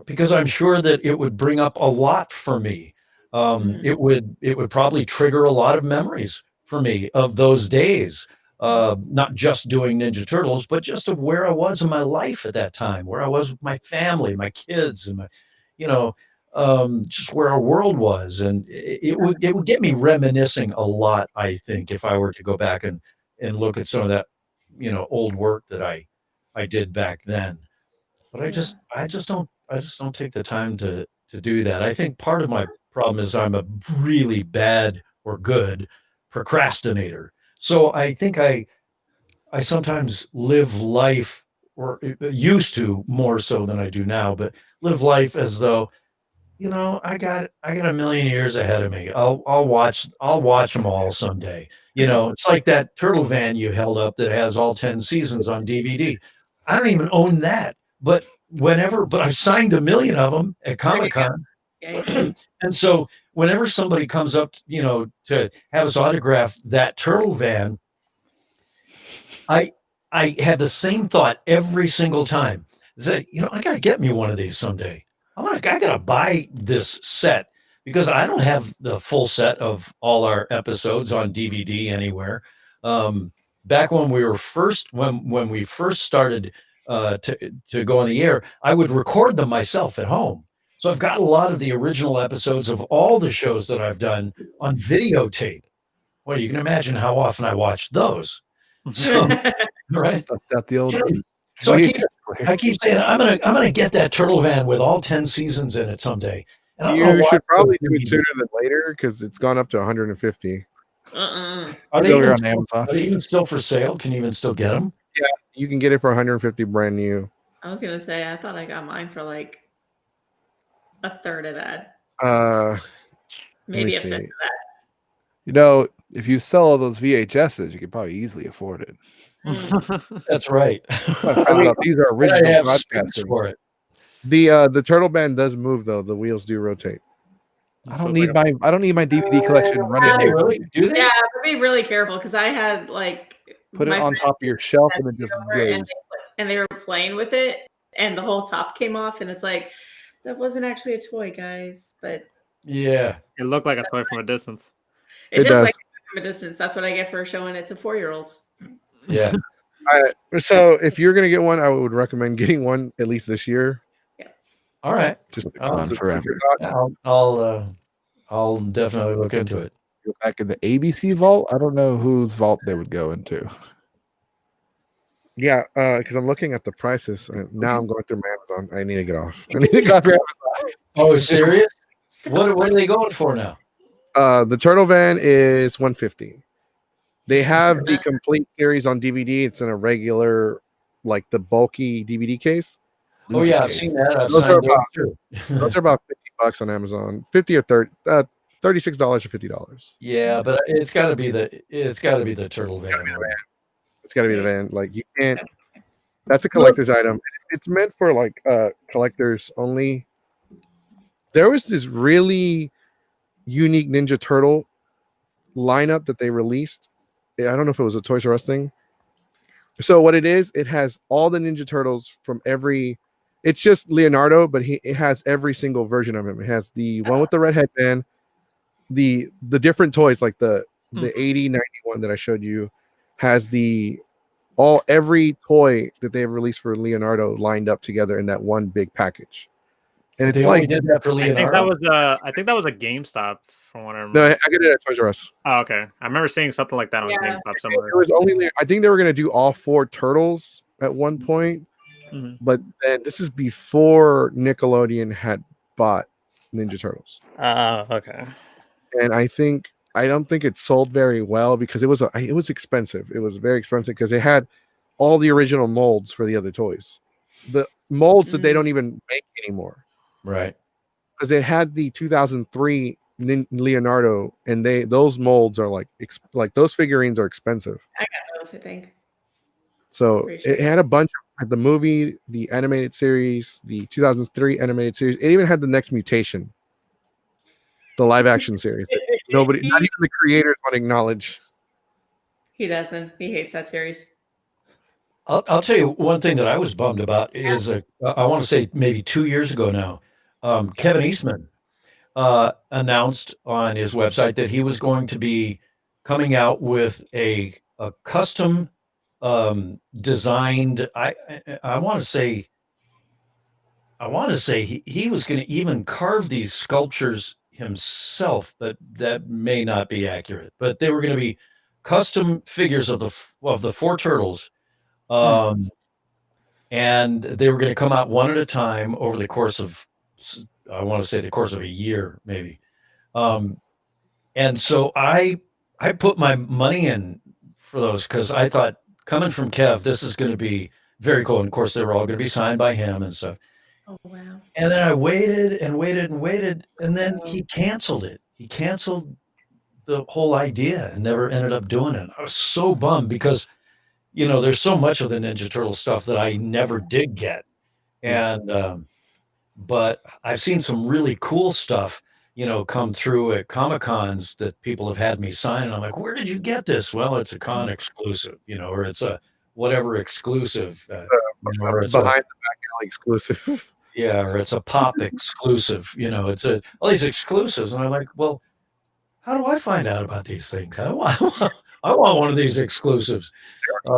because I'm sure that it would bring up a lot for me. It would probably trigger a lot of memories for me of those days, not just doing Ninja Turtles, but just of where I was in my life at that time, where I was with my family, my kids, and my, you know, just where our world was, and it would get me reminiscing a lot. I think if I were to go back and look at some of that, old work that I did back then. But Yeah. I just don't take the time to do that. I think part of my problem is I'm a really bad or good procrastinator. So I think I sometimes live life, or used to more so than I do now, but live life as though, I got a million years ahead of me. I'll watch them all someday. It's like that turtle van you held up that has all 10 seasons on DVD. I don't even own that, but I've signed a million of them at Comic-Con. Okay. And so whenever somebody comes up, to have us autograph that turtle van, I I had the same thought every single time. Say, I gotta get me one of these someday. I gotta buy this set because I don't have the full set of all our episodes on DVD anywhere. Back when when we first started to go on the air, I would record them myself at home. So I've got a lot of the original episodes of all the shows that I've done on videotape. Well, you can imagine how often I watch those. So, right? Bust out the old. So I keep VHS player. I keep saying I'm gonna get that turtle van with all 10 seasons in it someday. And I'm gonna You watch should probably those do it videos. sooner than later because it's gone up to 150. Uh-uh. Are they, Go even on still, Amazon. are they even still for sale? Can you even still get them? You can get it for 150 brand new. I was gonna say I thought I got mine for like a third of that, maybe a see. fifth of that. You know, if you sell all those VHSs, you could probably easily afford it. That's right. I mean, these are And I original have broadcast space for things. it. The turtle band does move though. The wheels do rotate. I So don't it's need like my DVD collection running Do they here. really? Do they? Yeah, but be really careful because I had like Put it my on friend top of your shelf had and it just it over goes. and they were playing with it, and the whole top came off, and it's like that wasn't actually a toy, guys, but Yeah. it looked like a toy from a distance. it It did does. like from a distance. That's what I get for showing it to 4-year-olds. Yeah. So if you're gonna get one, I would recommend getting one at least this year. All right. Just On to forever. check it out. I'll definitely look into it. Go back in the ABC vault. I don't know whose vault they would go into. Yeah, because I'm looking at the prices and now I'm going through my Amazon. I need to get off. I need to get off your Oh, serious? What are they going for now? The turtle van is 150. They have the complete series on DVD. It's in a regular, like the bulky DVD case. Oh yeah, I've seen that. I've Those are signed those too. Those are about $50 on Amazon. 50 or 30, $36 or $50. Yeah, but it's got to be the turtle van. It's got to be the van. Like you can't. That's a collector's item. It's meant for like collectors only. There was this really unique Ninja Turtle lineup that they released. I don't know if it was a Toys R Us thing. So what it is, it has all the Ninja Turtles from every. It's just Leonardo, but it has every single version of him. It has the one with the red headband, the different toys like the 80, 91 that I showed you, has every toy that they have released for Leonardo lined up together in that one big package. And it's They like only did that for I think Leonardo. that was a GameStop from what I remember. no, I get it at Toys R Us. Oh, okay. I remember seeing something like that on Yeah. GameStop somewhere. It was only. I think they were going to do all 4 turtles at one point, Mhm. but then this is before Nickelodeon had bought Ninja Turtles, Okay. and I don't think it sold very well because it was expensive. It was very expensive because they had all the original molds for the other toys, the molds that they don't even make anymore, Right. because they had the 2003 Leonardo, and those molds are like those figurines are expensive. I got those, I think. So Pretty sure. it had a bunch of the movie, the animated series, the 2003 animated series. It even had the Next Mutation, the live action series. Not even the creators want to acknowledge. He doesn't. He hates that series. I'll tell you one thing that I was bummed about is I want to say maybe 2 years ago now, Kevin Eastman announced on his website that he was going to be coming out with a custom designed. I want to say he was going to even carve these sculptures himself, but that may not be accurate. But they were going to be custom figures of the 4 turtles. And they were going to come out one at a time over the course of, I want to say the course of a year, maybe. And so I put my money in for those because I thought, coming from Kev, this is going to be very cool. And of course, they were all going to be signed by him and stuff. Oh wow. And then I waited and waited and waited, and then he canceled it. He canceled the whole idea and never ended up doing it. I was so bummed because, there's so much of the Ninja Turtle stuff that I never did get. And, but I've seen some really cool stuff, come through at Comic-Cons that people have had me sign. And I'm like, where did you get this? Well, it's a con exclusive, or it's a whatever exclusive, or it's Behind the back alley exclusive. yeah, or it's a pop exclusive, it's all these exclusives. And I'm like, well, how do I find out about these things? I want one of these exclusives.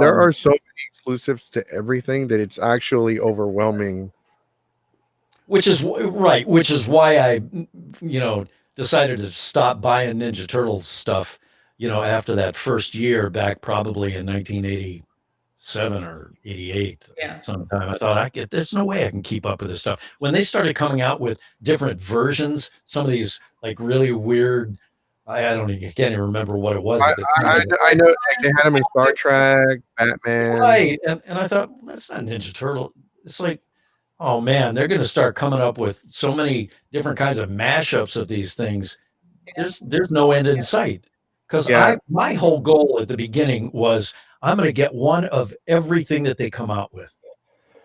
There are so many exclusives to everything that it's actually overwhelming. which is right, which is why I, decided to stop buying Ninja Turtles stuff, after that first year back probably in 1987 or 88 Yeah. sometime. I thought there's no way I can keep up with this stuff. When they started coming out with different versions, some of these like really weird, I can't even remember what it was at the time. I know, like they had them in Star Trek, Batman. Right. And I thought, well, that's not Ninja Turtle. It's like, oh man, they're going to start coming up with so many different kinds of mashups of these things. There's no end in sight. Because Yeah. my whole goal at the beginning was I'm going to get one of everything that they come out with.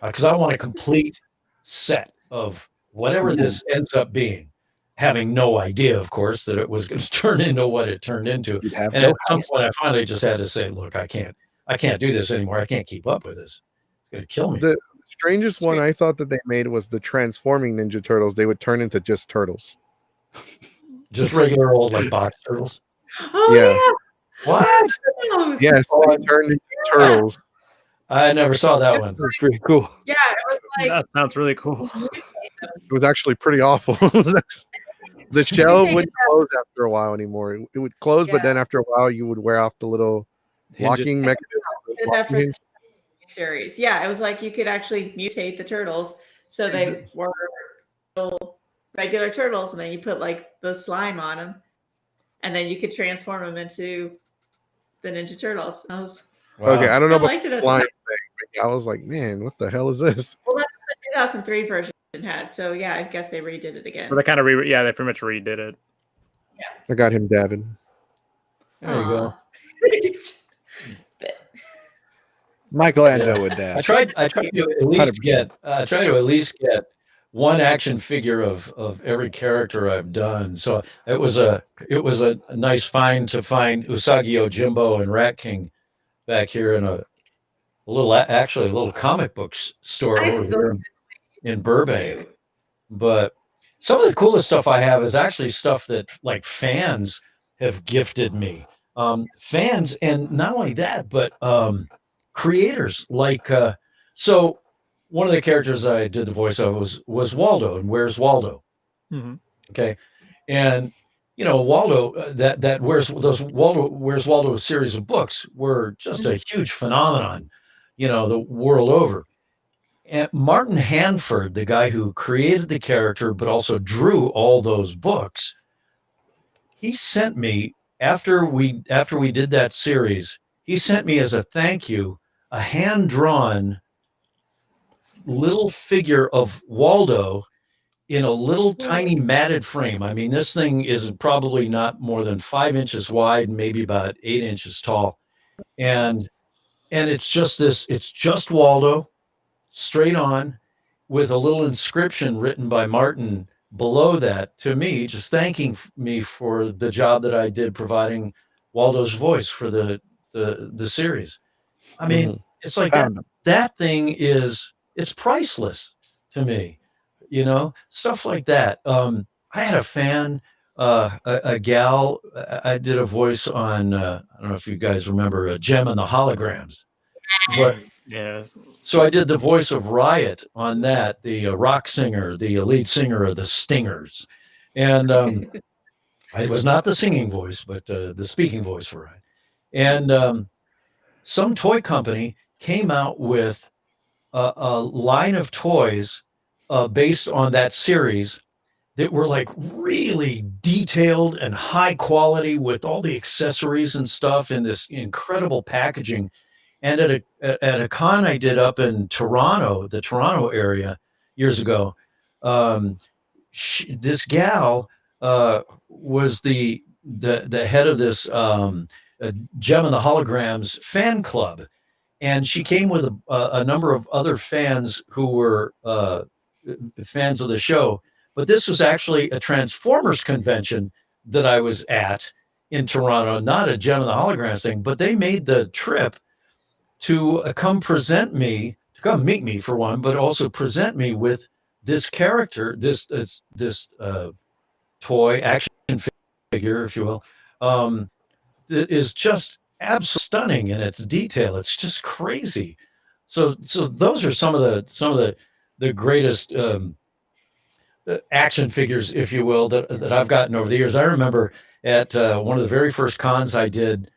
Because I want a complete set of whatever this ends up being. Having no idea, of course, that it was going to turn into what it turned into. You'd have And no at some house. point, I finally just had to say, look, I can't do this anymore. I can't keep up with this. It's going to kill me. The strangest one I thought that they made was the transforming Ninja Turtles. They would turn into just turtles. Just regular old like box turtles. Oh Yeah. yeah. What? Those. Yes, they turned into turtles. I never saw that one. That's pretty cool. Yeah, it was like That sounds really cool. It was actually pretty awful. The shell wouldn't close after a while anymore. It would close, but Yeah. then after a while, you would wear off the little locking mechanism. did that for the series. Yeah, it was like you could actually mutate the turtles so they were little regular turtles, and then you put like the slime on them, and then you could transform them into the Ninja Turtles. I was Okay, I don't know I about liked it the at the slime time. thing. But I was like, man, what the hell is this? Well, that's what the 2003 version had. So yeah, I guess they redid it again. But they kind of they pretty much redid it. I got him dabbing. There you go. Michelangelo would dab. I tried to at least get one action figure of every character I've done. So it was a nice find to find Usagi Yojimbo and Rat King back here in a little comic book store I over still here in Burbank. But some of the coolest stuff I have is actually stuff that like fans have gifted me. Fans, and not only that, but creators like so one of the characters I did the voice of was Waldo, and Where's Waldo? Mm-hmm. Okay, and Waldo, that Where's Waldo series of books were just a huge phenomenon, the world over. And Martin Hanford, the guy who created the character but also drew all those books, he sent me after we did that series. He sent me as a thank you a hand-drawn little figure of Waldo in a little tiny matted frame. I mean, this thing is probably not more than 5 inches wide, maybe about 8 inches tall. And it's just Waldo straight on with a little inscription written by Martin below that to me, just thanking me for the job that I did providing Waldo's voice for the series. I mean, it's like that thing it's priceless to me, stuff like that. I had a fan, a gal, I did a voice on, I don't know if you guys remember Gem and the Holograms. Yes. So I did the voice of Riot on that, the rock singer, the lead singer of the Stingers. And it was not the singing voice, but the speaking voice for Riot. And some toy company came out with a line of toys based on that series that were like really detailed and high quality with all the accessories and stuff in this incredible packaging. And at a con I did up in Toronto, the Toronto area years ago, this gal was the head of this Gem and the Holograms fan club. And she came with a number of other fans who were fans of the show. But this was actually a Transformers convention that I was at in Toronto, not a Gem and the Holograms thing, but they made the trip to come meet me for one, but also present me with this character, this toy action figure, if you will, that is just absolutely stunning in its detail. It's just crazy. So those are some of the greatest action figures, if you will, that I've gotten over the years. I remember at one of the very first cons I did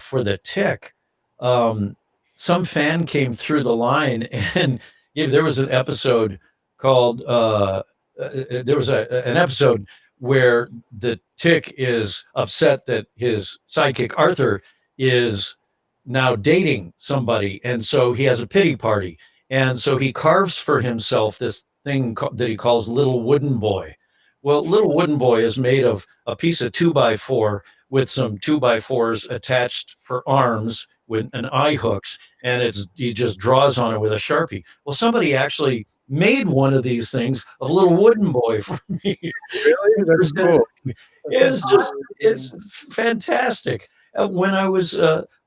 for the Tick, some fan came through the line and there was an episode called there was an episode where the Tick is upset that his sidekick Arthur is now dating somebody, and so he has a pity party, and so he carves for himself this thing that he calls Little Wooden Boy. Well, Little Wooden Boy is made of a piece of 2x4 with some 2x4s attached for arms with an eye hooks, and he just draws on it with a Sharpie. Well, somebody actually made one of these things of Little Wooden Boy for me. Really? That's cool. It's fantastic. When I was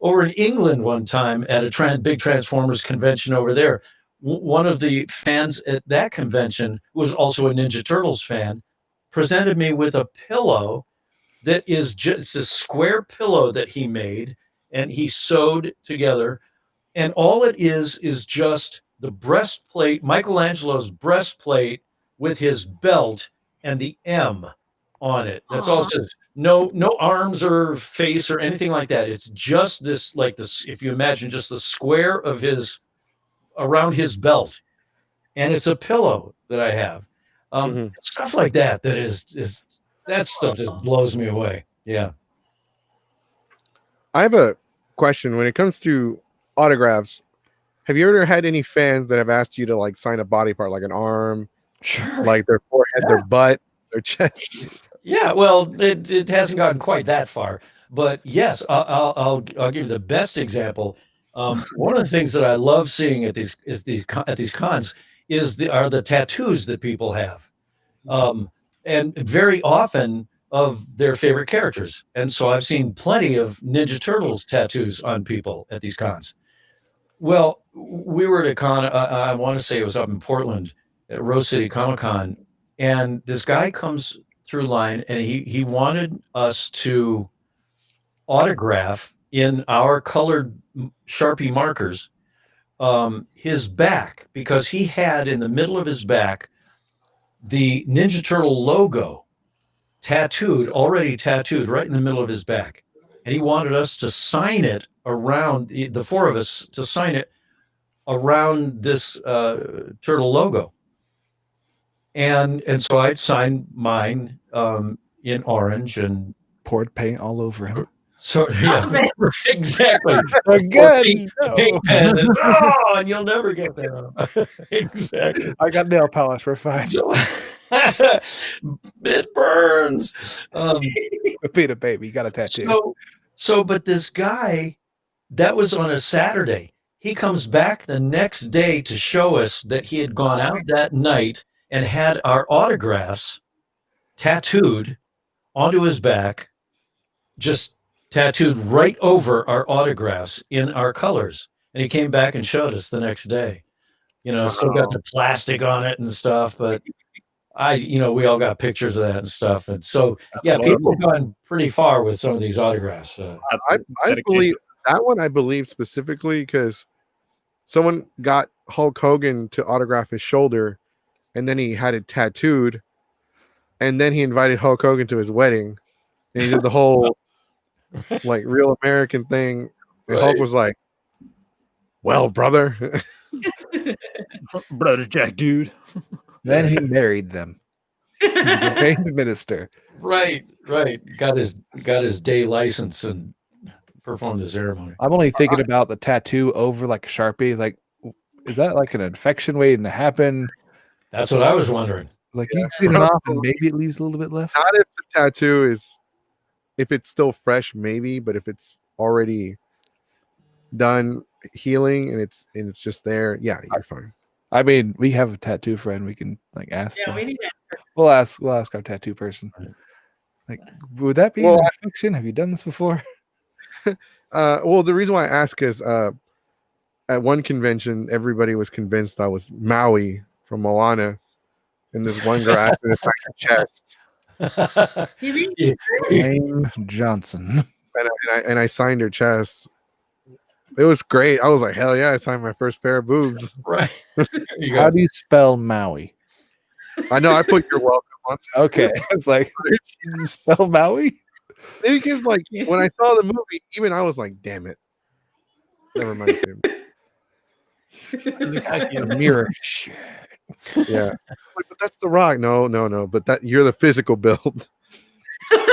over in England one time at a big Transformers convention over there, one of the fans at that convention, who was also a Ninja Turtles fan, presented me with a pillow that is just a square pillow that he made and he sewed together. And all it is just the breastplate, Michelangelo's breastplate with his belt and the M on it. That's all it says. No arms or face or anything like that. It's just this, like this, if you imagine just the square of his around his belt. And it's a pillow that I have. Stuff like that is that stuff just blows me away. Yeah. I have a question when it comes to autographs. Have you ever had any fans that have asked you to like sign a body part, like an arm, Sure. like their forehead, their butt, their chest? Yeah, well, it hasn't gotten quite that far, but yes, I'll give you the best example. One of the things that I love seeing at these cons are the tattoos that people have, and very often of their favorite characters. And so I've seen plenty of Ninja Turtles tattoos on people at these cons. Well, we were at a con. I want to say it was up in Portland at Rose City Comic Con, and this guy comes through line and he wanted us to autograph in our colored Sharpie markers his back, because he had in the middle of his back the Ninja Turtle logo already tattooed right in the middle of his back, and he wanted us to sign it around the four of us to sign it around this turtle logo. And so I'd signed mine in orange and poured paint all over him. So yeah, exactly. Again, Paint pen, and you'll never get that. Exactly. I got nail polish. We're fine. So, it burns. Beat a baby. You got a tattoo. But this guy, that was on a Saturday. He comes back the next day to show us that he had gone out that night and had our autographs tattooed onto his back, just tattooed right over our autographs in our colors. And he came back and showed us the next day. Still got the plastic on it and stuff, but we all got pictures of that and stuff. And so, people have gone pretty far with some of these autographs. I believe that one. I believe specifically because someone got Hulk Hogan to autograph his shoulder, and then he had it tattooed, and then he invited Hulk Hogan to his wedding, and he did the whole like real American thing. And Right. Hulk was like, "Well, brother." Brother Jack, dude. Then he married them. Became the minister. Right. Got his day license and performed the ceremony. I'm only thinking about the tattoo over like a Sharpie. Like, is that like an infection waiting to happen? That's what I was wondering. Like you clean it off and maybe it leaves a little bit left. Not if the tattoo if it's still fresh, maybe, but if it's already done healing and it's just there, yeah, you're fine. I mean, we have a tattoo friend. We can like ask. Yeah, them. we need to. We'll ask our tattoo person. Like, would that be an infection? Have you done this before? Well, the reason why I ask is at one convention, everybody was convinced I was Maui from Moana, and this one girl asked me to sign her chest, You mean Wayne Johnson. and I signed her chest. It was great. I was like, hell yeah! I signed my first pair of boobs. Right. How do you spell Maui? I know I put "You're welcome" on Okay, it's like you spell Maui. because, like, when I saw the movie, even I was like, "Damn it!" Never mind. The mirror. Shit. Yeah, like, but that's The Rock. No. But that you're the physical build. You're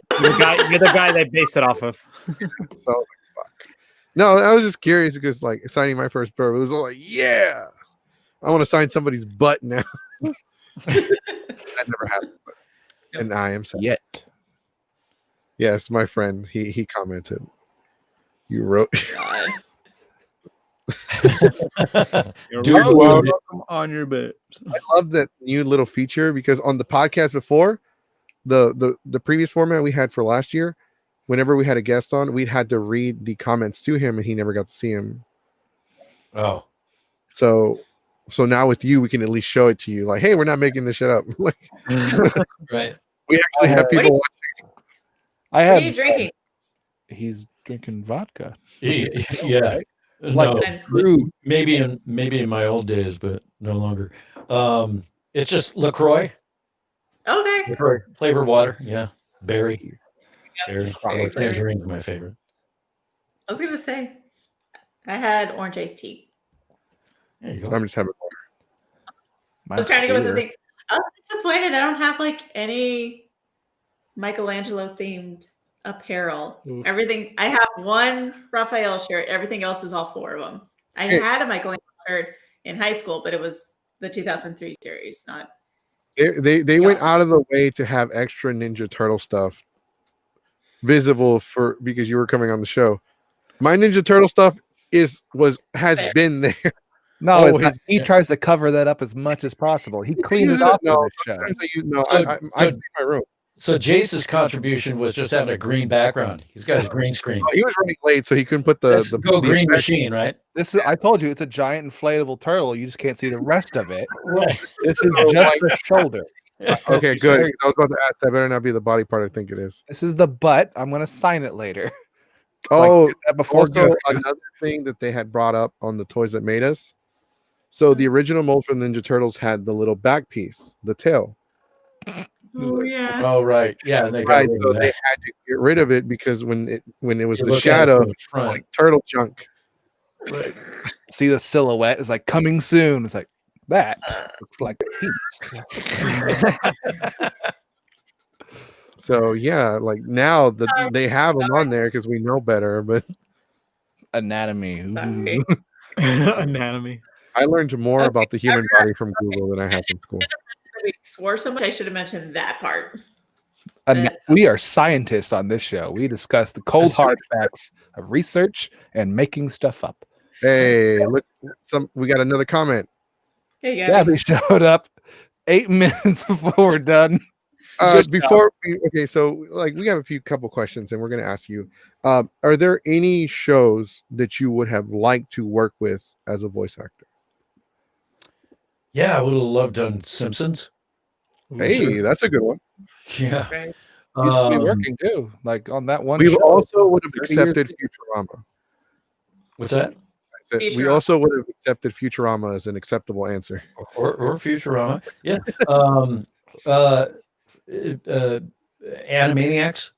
the guy they based it off of. So fuck. No, I was just curious because, like, signing my first bird, it was all like, yeah, I want to sign somebody's butt now. That never happened, and I am sad. Yet. Yes, my friend, he commented. You wrote. God. You're Dude, welcome on your bits. I love that new little feature because on the podcast before, the previous format we had for last year, whenever we had a guest on, we'd had to read the comments to him, and he never got to see him. Oh, So now with you, we can at least show it to you. Like, hey, we're not making this shit up. Like, right. we actually have people watching. I What have. are you drinking? He's drinking vodka. Yeah. Like No, And- True. maybe in my old days, but no longer. It's just LaCroix. Okay. LaCroix flavored water. Yeah. Berry. Berry. Tangerine's my favorite. I was gonna say, I had orange iced tea. There you go. I'm just having. I was trying to go with the thing. I was disappointed. I don't have like any Michelangelo themed apparel. Oof. Everything. I have one Raphael shirt. Everything else is all four of them. I Hey. had a Michelangelo shirt in high school, but it was the 2003 series, not. They went Awesome. out of the way to have extra Ninja Turtle stuff visible for because you were coming on the show. My Ninja Turtle stuff has There. been there. No, it's Always. not. He tries to cover that up as much as possible. He cleaned it off No, for this show. sometimes I use, no, So- I so- clean my room. So Jace's contribution was just having a green background. He's got his green screen. Oh, he was running late, so he couldn't put That's the Go Green effect. Machine, right? This is. I told you, it's a giant inflatable turtle. You just can't see the rest of it. Right. This is Oh, just the shoulder. Okay, good. I was about to ask. That better not be the body part I think it is. This is the butt. I'm gonna sign it later. Oh, Get that before also Goku. another thing that they had brought up on the Toys That Made Us. So the original mold for the Ninja Turtles had the little back piece, the tail. Oh yeah. Oh, right. Yeah. And they got Right, rid so of they that. had to get rid of it because when it was You the look at it shadow, from the front. like turtle junk. Right. See the silhouette is like coming soon. It's like that looks like a piece. So yeah, like now that they have them on there because we know better. But Anatomy. Ooh. Sorry. Anatomy. I learned more about the human body from Google than I have in school. We swore so much. I should have mentioned that part. We are scientists on this show. We discuss the cold That's hard facts of research and making stuff up. Hey, look, we got another comment. There you go. Gabby showed up 8 minutes before we're done. So like we have a couple questions, and we're going to ask you: are there any shows that you would have liked to work with as a voice actor? Yeah, I would have loved done Simpsons. Hey, that's a good one. Yeah. Right. Used to be Um, working too, like on that one. We show. also would have 30 years accepted ago. Futurama. What's that? We Futurama. also would have accepted Futurama as an acceptable answer. Or Futurama. Yeah. Animaniacs.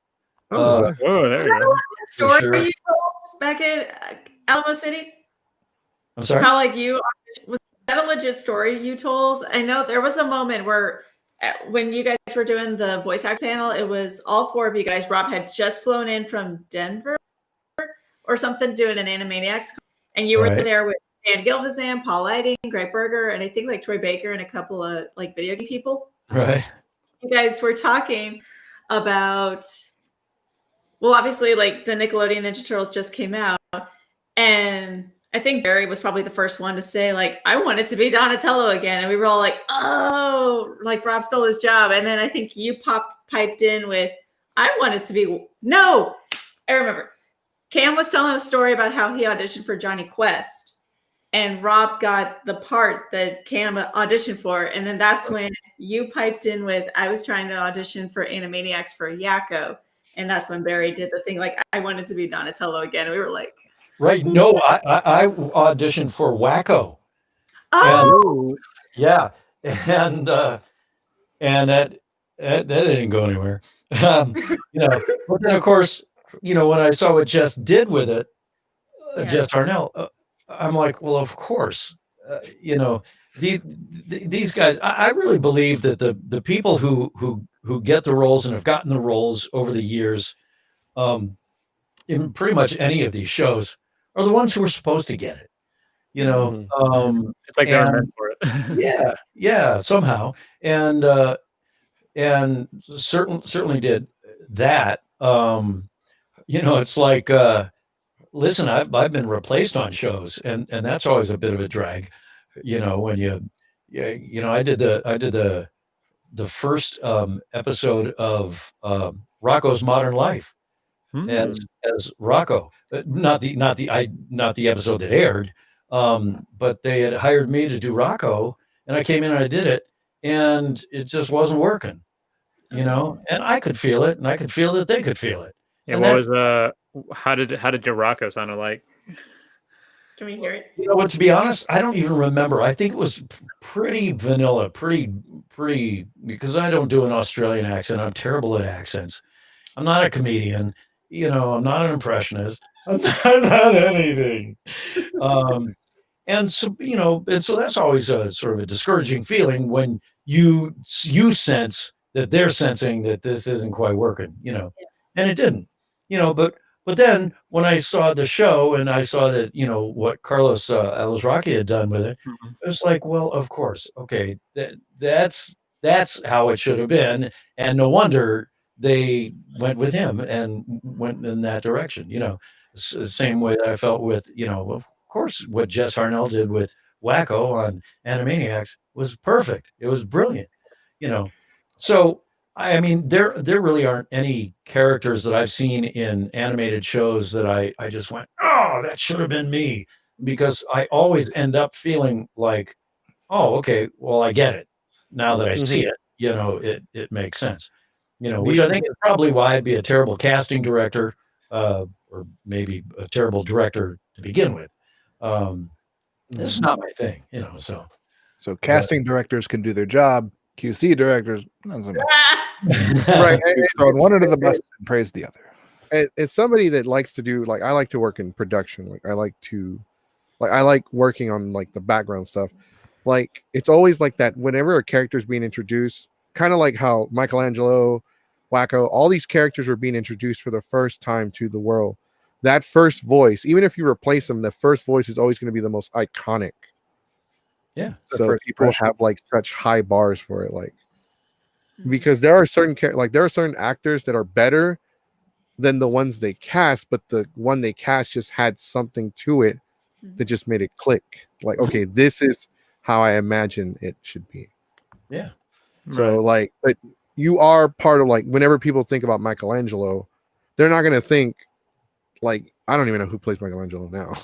Oh, Oh, there you go. Story sure. you told back at Alamo City? I'm sorry. How like you was that a legit story you told? I know there was a moment where when you guys were doing the voice act panel, it was all four of you guys. Rob had just flown in from Denver or something doing an Animaniacs, and you were Right. there with Dan Gilvezan, Paul Lighting, Greg Berger, and I think like Troy Baker and a couple of like video game people. Right. You guys were talking about, well, obviously, like the Nickelodeon Ninja Turtles just came out, and I think Barry was probably the first one to say, like, I want it to be Donatello again, and we were all like, oh, like Rob stole his job, and then I think you piped in with, I want it to be no. I remember Cam was telling a story about how he auditioned for Johnny Quest. And Rob got the part that Cam auditioned for. And then that's when you piped in with, I was trying to audition for Animaniacs for Yakko. And that's when Barry did the thing, like, I wanted to be Donatello again. And we were like, Right. No, I auditioned for Wacko. oh, Yeah. And and that didn't go anywhere. But then of course, when I saw what Jess did with it, Yeah. Jess Harnell, I'm like, well, of course, uh, you know, these guys. I really believe that the people who get the roles and have gotten the roles over the years, um, in pretty much any of these shows, are the ones who are supposed to get it. Mhm. It's like they were meant And for it. yeah, somehow, and certainly did that. It's like, listen, I've been replaced on shows, and that's always a bit of a drag. When yeah, I did the first episode of Rocco's Modern Life as Hmm. as Rocco, not the episode that aired, but they had hired me to do Rocco, and I came in and I did it, and it just wasn't working. And I could feel it, and I could feel that they could feel it, Yeah, and what that was how did your Rocco sound like? Can we hear it? what, to be honest, I don't even remember. I think it was pretty vanilla, pretty, because I don't do an Australian accent. I'm terrible at accents. I'm not a comedian. I'm not an impressionist. I'm not anything. Um, and so that's always a sort of a discouraging feeling when you sense that they're sensing that this isn't quite working, and it didn't, but then when I saw the show and I saw that, what Carlos Alazraqui had done with it, Mhm. it was like, well, of course, okay, that's how it should have been, and no wonder they went with him and went in that direction. Same way that I felt with, of course, what Jess Harnell did with Wacko on Animaniacs was perfect. It was brilliant, you know. So I mean, there really aren't any characters that I've seen in animated shows that I just went, oh, that should have been me, because I always end up feeling like, oh, okay, well, I get it now that I see Mhm. it. It makes sense. Which I The think is probably why I'd be a terrible casting director, or maybe a terrible director to begin with. Um, this is Mhm. not my thing, so, So but casting directors can do their job. QC directors, not so much. right, We've thrown one under the bus and praised the other. as somebody that likes to do, like, I like to work in production. Like, I like working on like the background stuff. Like, it's always like that whenever a character is being introduced, kind of like how Michelangelo, Wacko, all these characters were being introduced for the first time to the world. That first voice, even if you replace them, the first voice is always going to be the most iconic. yeah, The So first people impression. have like such high bars for it, like, because there are certain actors that are better than the ones they cast, but the one they cast just had something to it that just made it click. Like, okay, this is how I imagine it should be. yeah, So Right. like, but you are part of, like, whenever people think about Michelangelo, they're not gonna think like, I don't even know who plays Michelangelo now.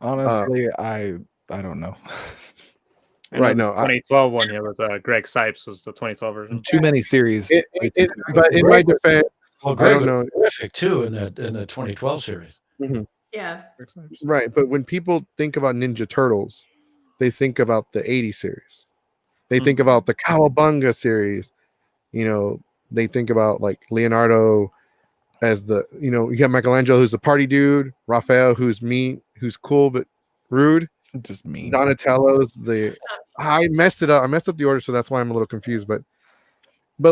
Honestly, I don't know. I know Right? the No, 2012 one. It was Greg Sipes was the 2012 version. Too many series. but in my defense, well, I Greg don't was know. terrific too in the 2012 series. Mhm. Yeah. Greg Sipes. Right, but when people think about Ninja Turtles, they think about the '80s series. They think Mhm. about the Cowabunga series. They think about like Leonardo as you have Michelangelo, who's the party dude, Raphael, who's mean, who's cool but rude, Just mean. Donatello's I messed it up. I messed up the order, so that's why I'm a little confused. But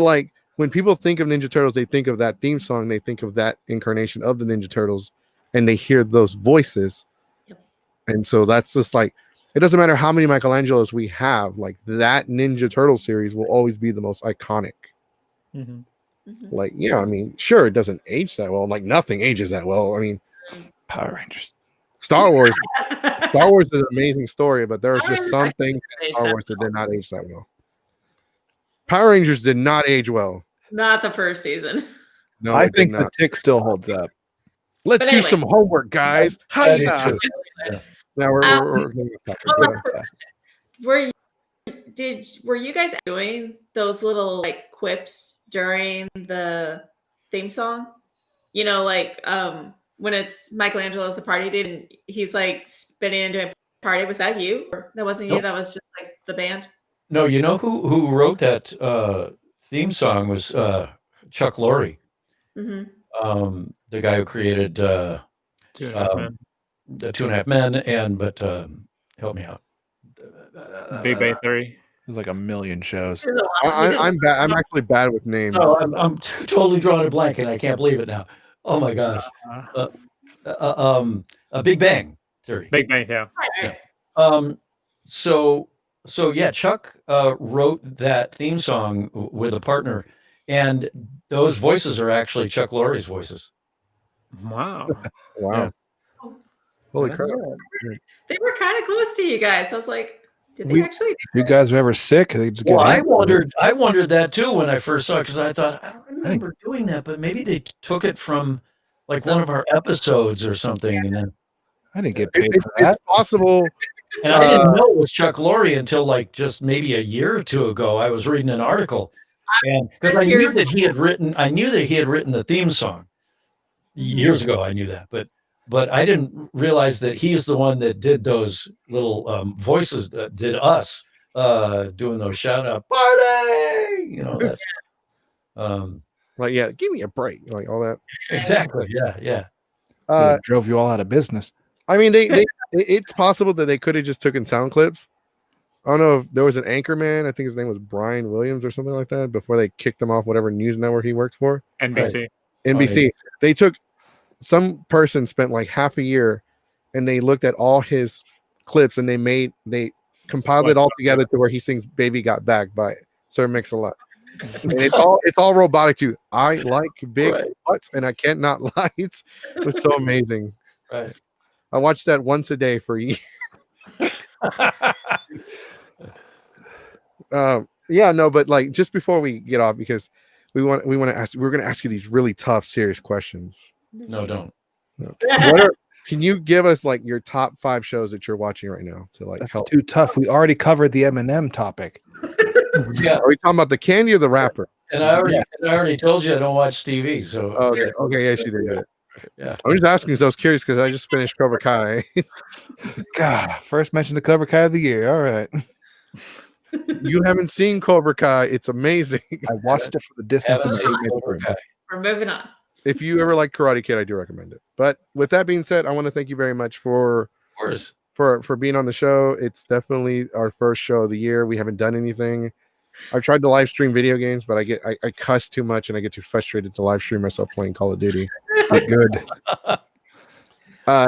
like, when people think of Ninja Turtles, they think of that theme song, they think of that incarnation of the Ninja Turtles, and they hear those voices. Yep. And so that's just like, it doesn't matter how many Michelangelos we have, like, that Ninja Turtle series will always be the most iconic. Mhm. Like, yeah, I mean, sure, it doesn't age that well. Like, nothing ages that well. I mean, Power Rangers. Star Wars is an amazing story, but there's Power just Rangers some actually things didn't in age Star that Wars that did not age that well. Power Rangers did not age well. Not the first season. No, I it did think the not. tick still holds up. Let's But do anyway. some homework, guys. I do Hiya. too. Yeah. Now we're One more yeah. quick- were you guys doing those little like quips during the theme song? Like when it's Michelangelo's the party dude and he's like spinning into a party. Was that you? Or that wasn't you? Nope. That was just like the band? No, you know who wrote that theme song was Chuck Lorre, Hmm. the guy who created 2.5 Men. the 2.5 Men, help me out. Big Bang Theory. There's like a million shows. There's a lot. I'm bad. I'm actually bad with names. No, I'm totally drawing a blank, and I can't believe it now. Oh my gosh. A Big Bang Theory. Big Bang, yeah. Right. Um, so yeah, Chuck wrote that theme song with a partner, and those voices are actually Chuck Lorre's voices. Wow. Wow. Yeah. Holy crap. They were kind of close to you guys. I was like, did they actually? If you guys are ever sick, they just get Well, I in. wondered that too when I first saw it, because I thought, I don't remember doing that, but maybe they took it from like one of our episodes or something, and then I didn't get paid It's for that. possible. and I didn't know it was Chuck Lorre until like just maybe a year or two ago. I was reading an article, and because I knew that he had written the theme song years ago. I knew that, but I didn't realize that he is the one that did those little voices that did us doing those shout out party. You know, that's Like, yeah, give me a break. Like all that. exactly. Yeah. Drove you all out of business. I mean, it's possible that they could have just taken sound clips. I don't know if there was an anchor man. I think his name was Brian Williams or something like that before they kicked him off whatever news network he worked for. NBC. NBC. They took some person spent like half a year and they looked at all his clips and they compiled it all together to where he sings Baby Got Back by Sir Mix-a-Lot. And it's all robotic too. I like big butts and I can't not lie. It was so amazing. Right. I watched that once a day for a year. Yeah, no, but like just before we get off, because we're going to ask you these really tough, serious questions. No, don't. No. Can you give us like your top 5 shows that you're watching right now to like That's help? too tough. We already covered the M&M topic. Yeah. Are we talking about the candy or the wrapper? And I already told you I don't watch TV. So Okay, yes, you did. Yeah. I'm just asking because I was curious because I just finished Cobra Kai. God, first mention the Cobra Kai of the year. All right. You haven't seen Cobra Kai. It's amazing. I watched it for the distance. Haven't seen In Cobra Kai. We're moving on. If you ever like Karate Kid, I do recommend it. But with that being said, I want to thank you very much for being on the show. It's definitely our first show of the year. We haven't done anything. I've tried to live stream video games, but I cuss too much and I get too frustrated to live stream myself playing Call of Duty. But good.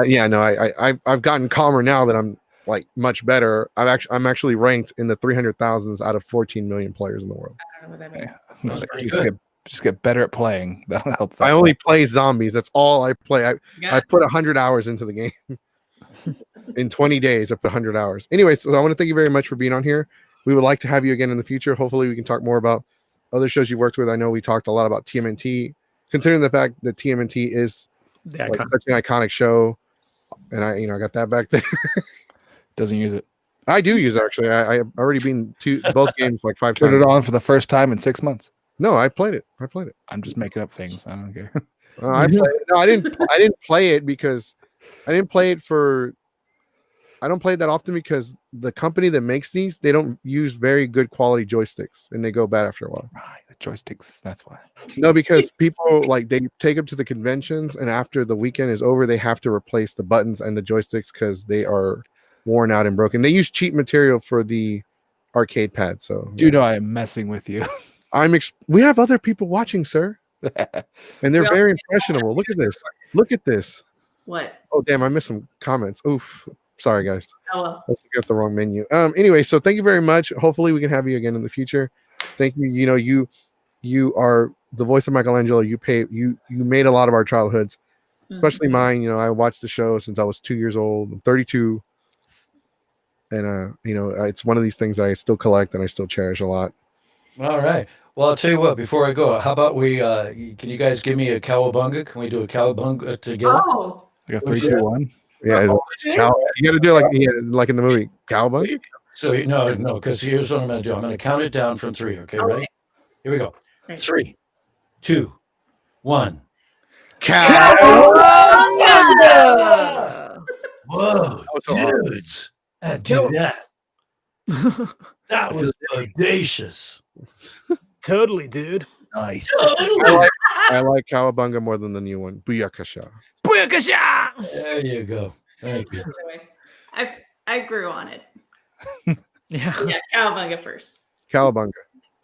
Yeah, no, I've gotten calmer now that I'm like much better. I'm actually ranked in the 300,000s out of 14 million players in the world. I don't know what that means. Just get better at playing. That'll help. I only play zombies. That's all I play. I put 100 hours into the game. In 20 days, I put 100 hours. Anyway, so I want to thank you very much for being on here. We would like to have you again in the future. Hopefully, we can talk more about other shows you worked with. I know we talked a lot about TMNT, considering the fact that TMNT is like such an iconic show, and I got that back there. Doesn't use it. I do use it actually. I already been to both games like 5 times. Turned it on for the first time in 6 months. No, I played it. I'm just making up things. I don't care. I didn't play it because I didn't play it for. I don't play it that often because the company that makes these, they don't use very good quality joysticks and they go bad after a while. Right, the joysticks. That's why. No, because people like they take them to the conventions and after the weekend is over, they have to replace the buttons and the joysticks because they are worn out and broken. They use cheap material for the arcade pad. So you know I am messing with you. We have other people watching, sir, and they're very impressionable. Look at this. Look at this. What? Oh damn! I missed some comments. Oof. Sorry, guys. Oh, well. Let's get the wrong menu. Anyway, so thank you very much. Hopefully, we can have you again in the future. Thank you. You know, you are the voice of Michelangelo. You made a lot of our childhoods, especially mine. You know, I watched the show since I was 2 years old. I'm 32, and it's one of these things that I still collect and I still cherish a lot. All right. Well, I'll tell you what. Before I go, how about can you guys give me a cowabunga? Can we do a cowabunga together? Oh. I got 3, 2, 1. Yeah, you got to do like in the movie Cowabunga. So no, because here's what I'm going to do. I'm going to count it down from 3. Okay, ready? Here we go. 3, 2, 1. Cowabunga! Whoa, dudes! I do that. That was audacious. Totally, dude. Nice. I like Cowabunga more than the new one. Booyakasha. Booyakasha! There you go. Thank you. Anyway, I grew on it. Yeah. Yeah, cowabunga first. Cowabunga.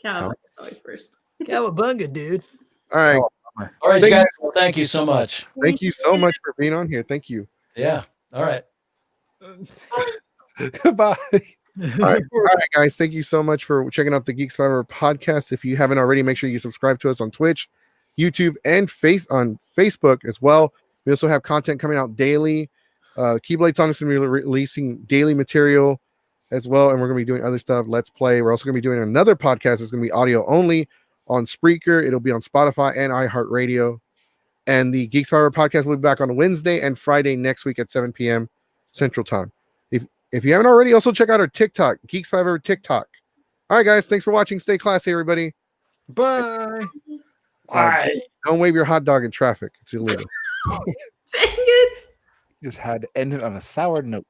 Cowabunga's always first. Cowabunga, dude. All right. All right, Thank guys. Well, thank you so much. Thank you so much for being on here. Thank you. Yeah. All right. Goodbye. All right, guys. Thank you so much for checking out the Geeks Forever podcast. If you haven't already, make sure you subscribe to us on Twitch, YouTube, and Facebook as well. We also have content coming out daily. Keyblade Sonic's going to be releasing daily material as well, and we're going to be doing other stuff. Let's Play. We're also going to be doing another podcast. It's going to be audio only on Spreaker. It'll be on Spotify and iHeartRadio. And the Geeks Forever podcast will be back on Wednesday and Friday next week at 7 p.m. Central Time. If you haven't already, also check out our TikTok, Geeks Forever TikTok. All right, guys. Thanks for watching. Stay classy, everybody. Bye. Don't wave your hot dog in traffic. It's illegal. Dang it. Just had to end it on a sour note.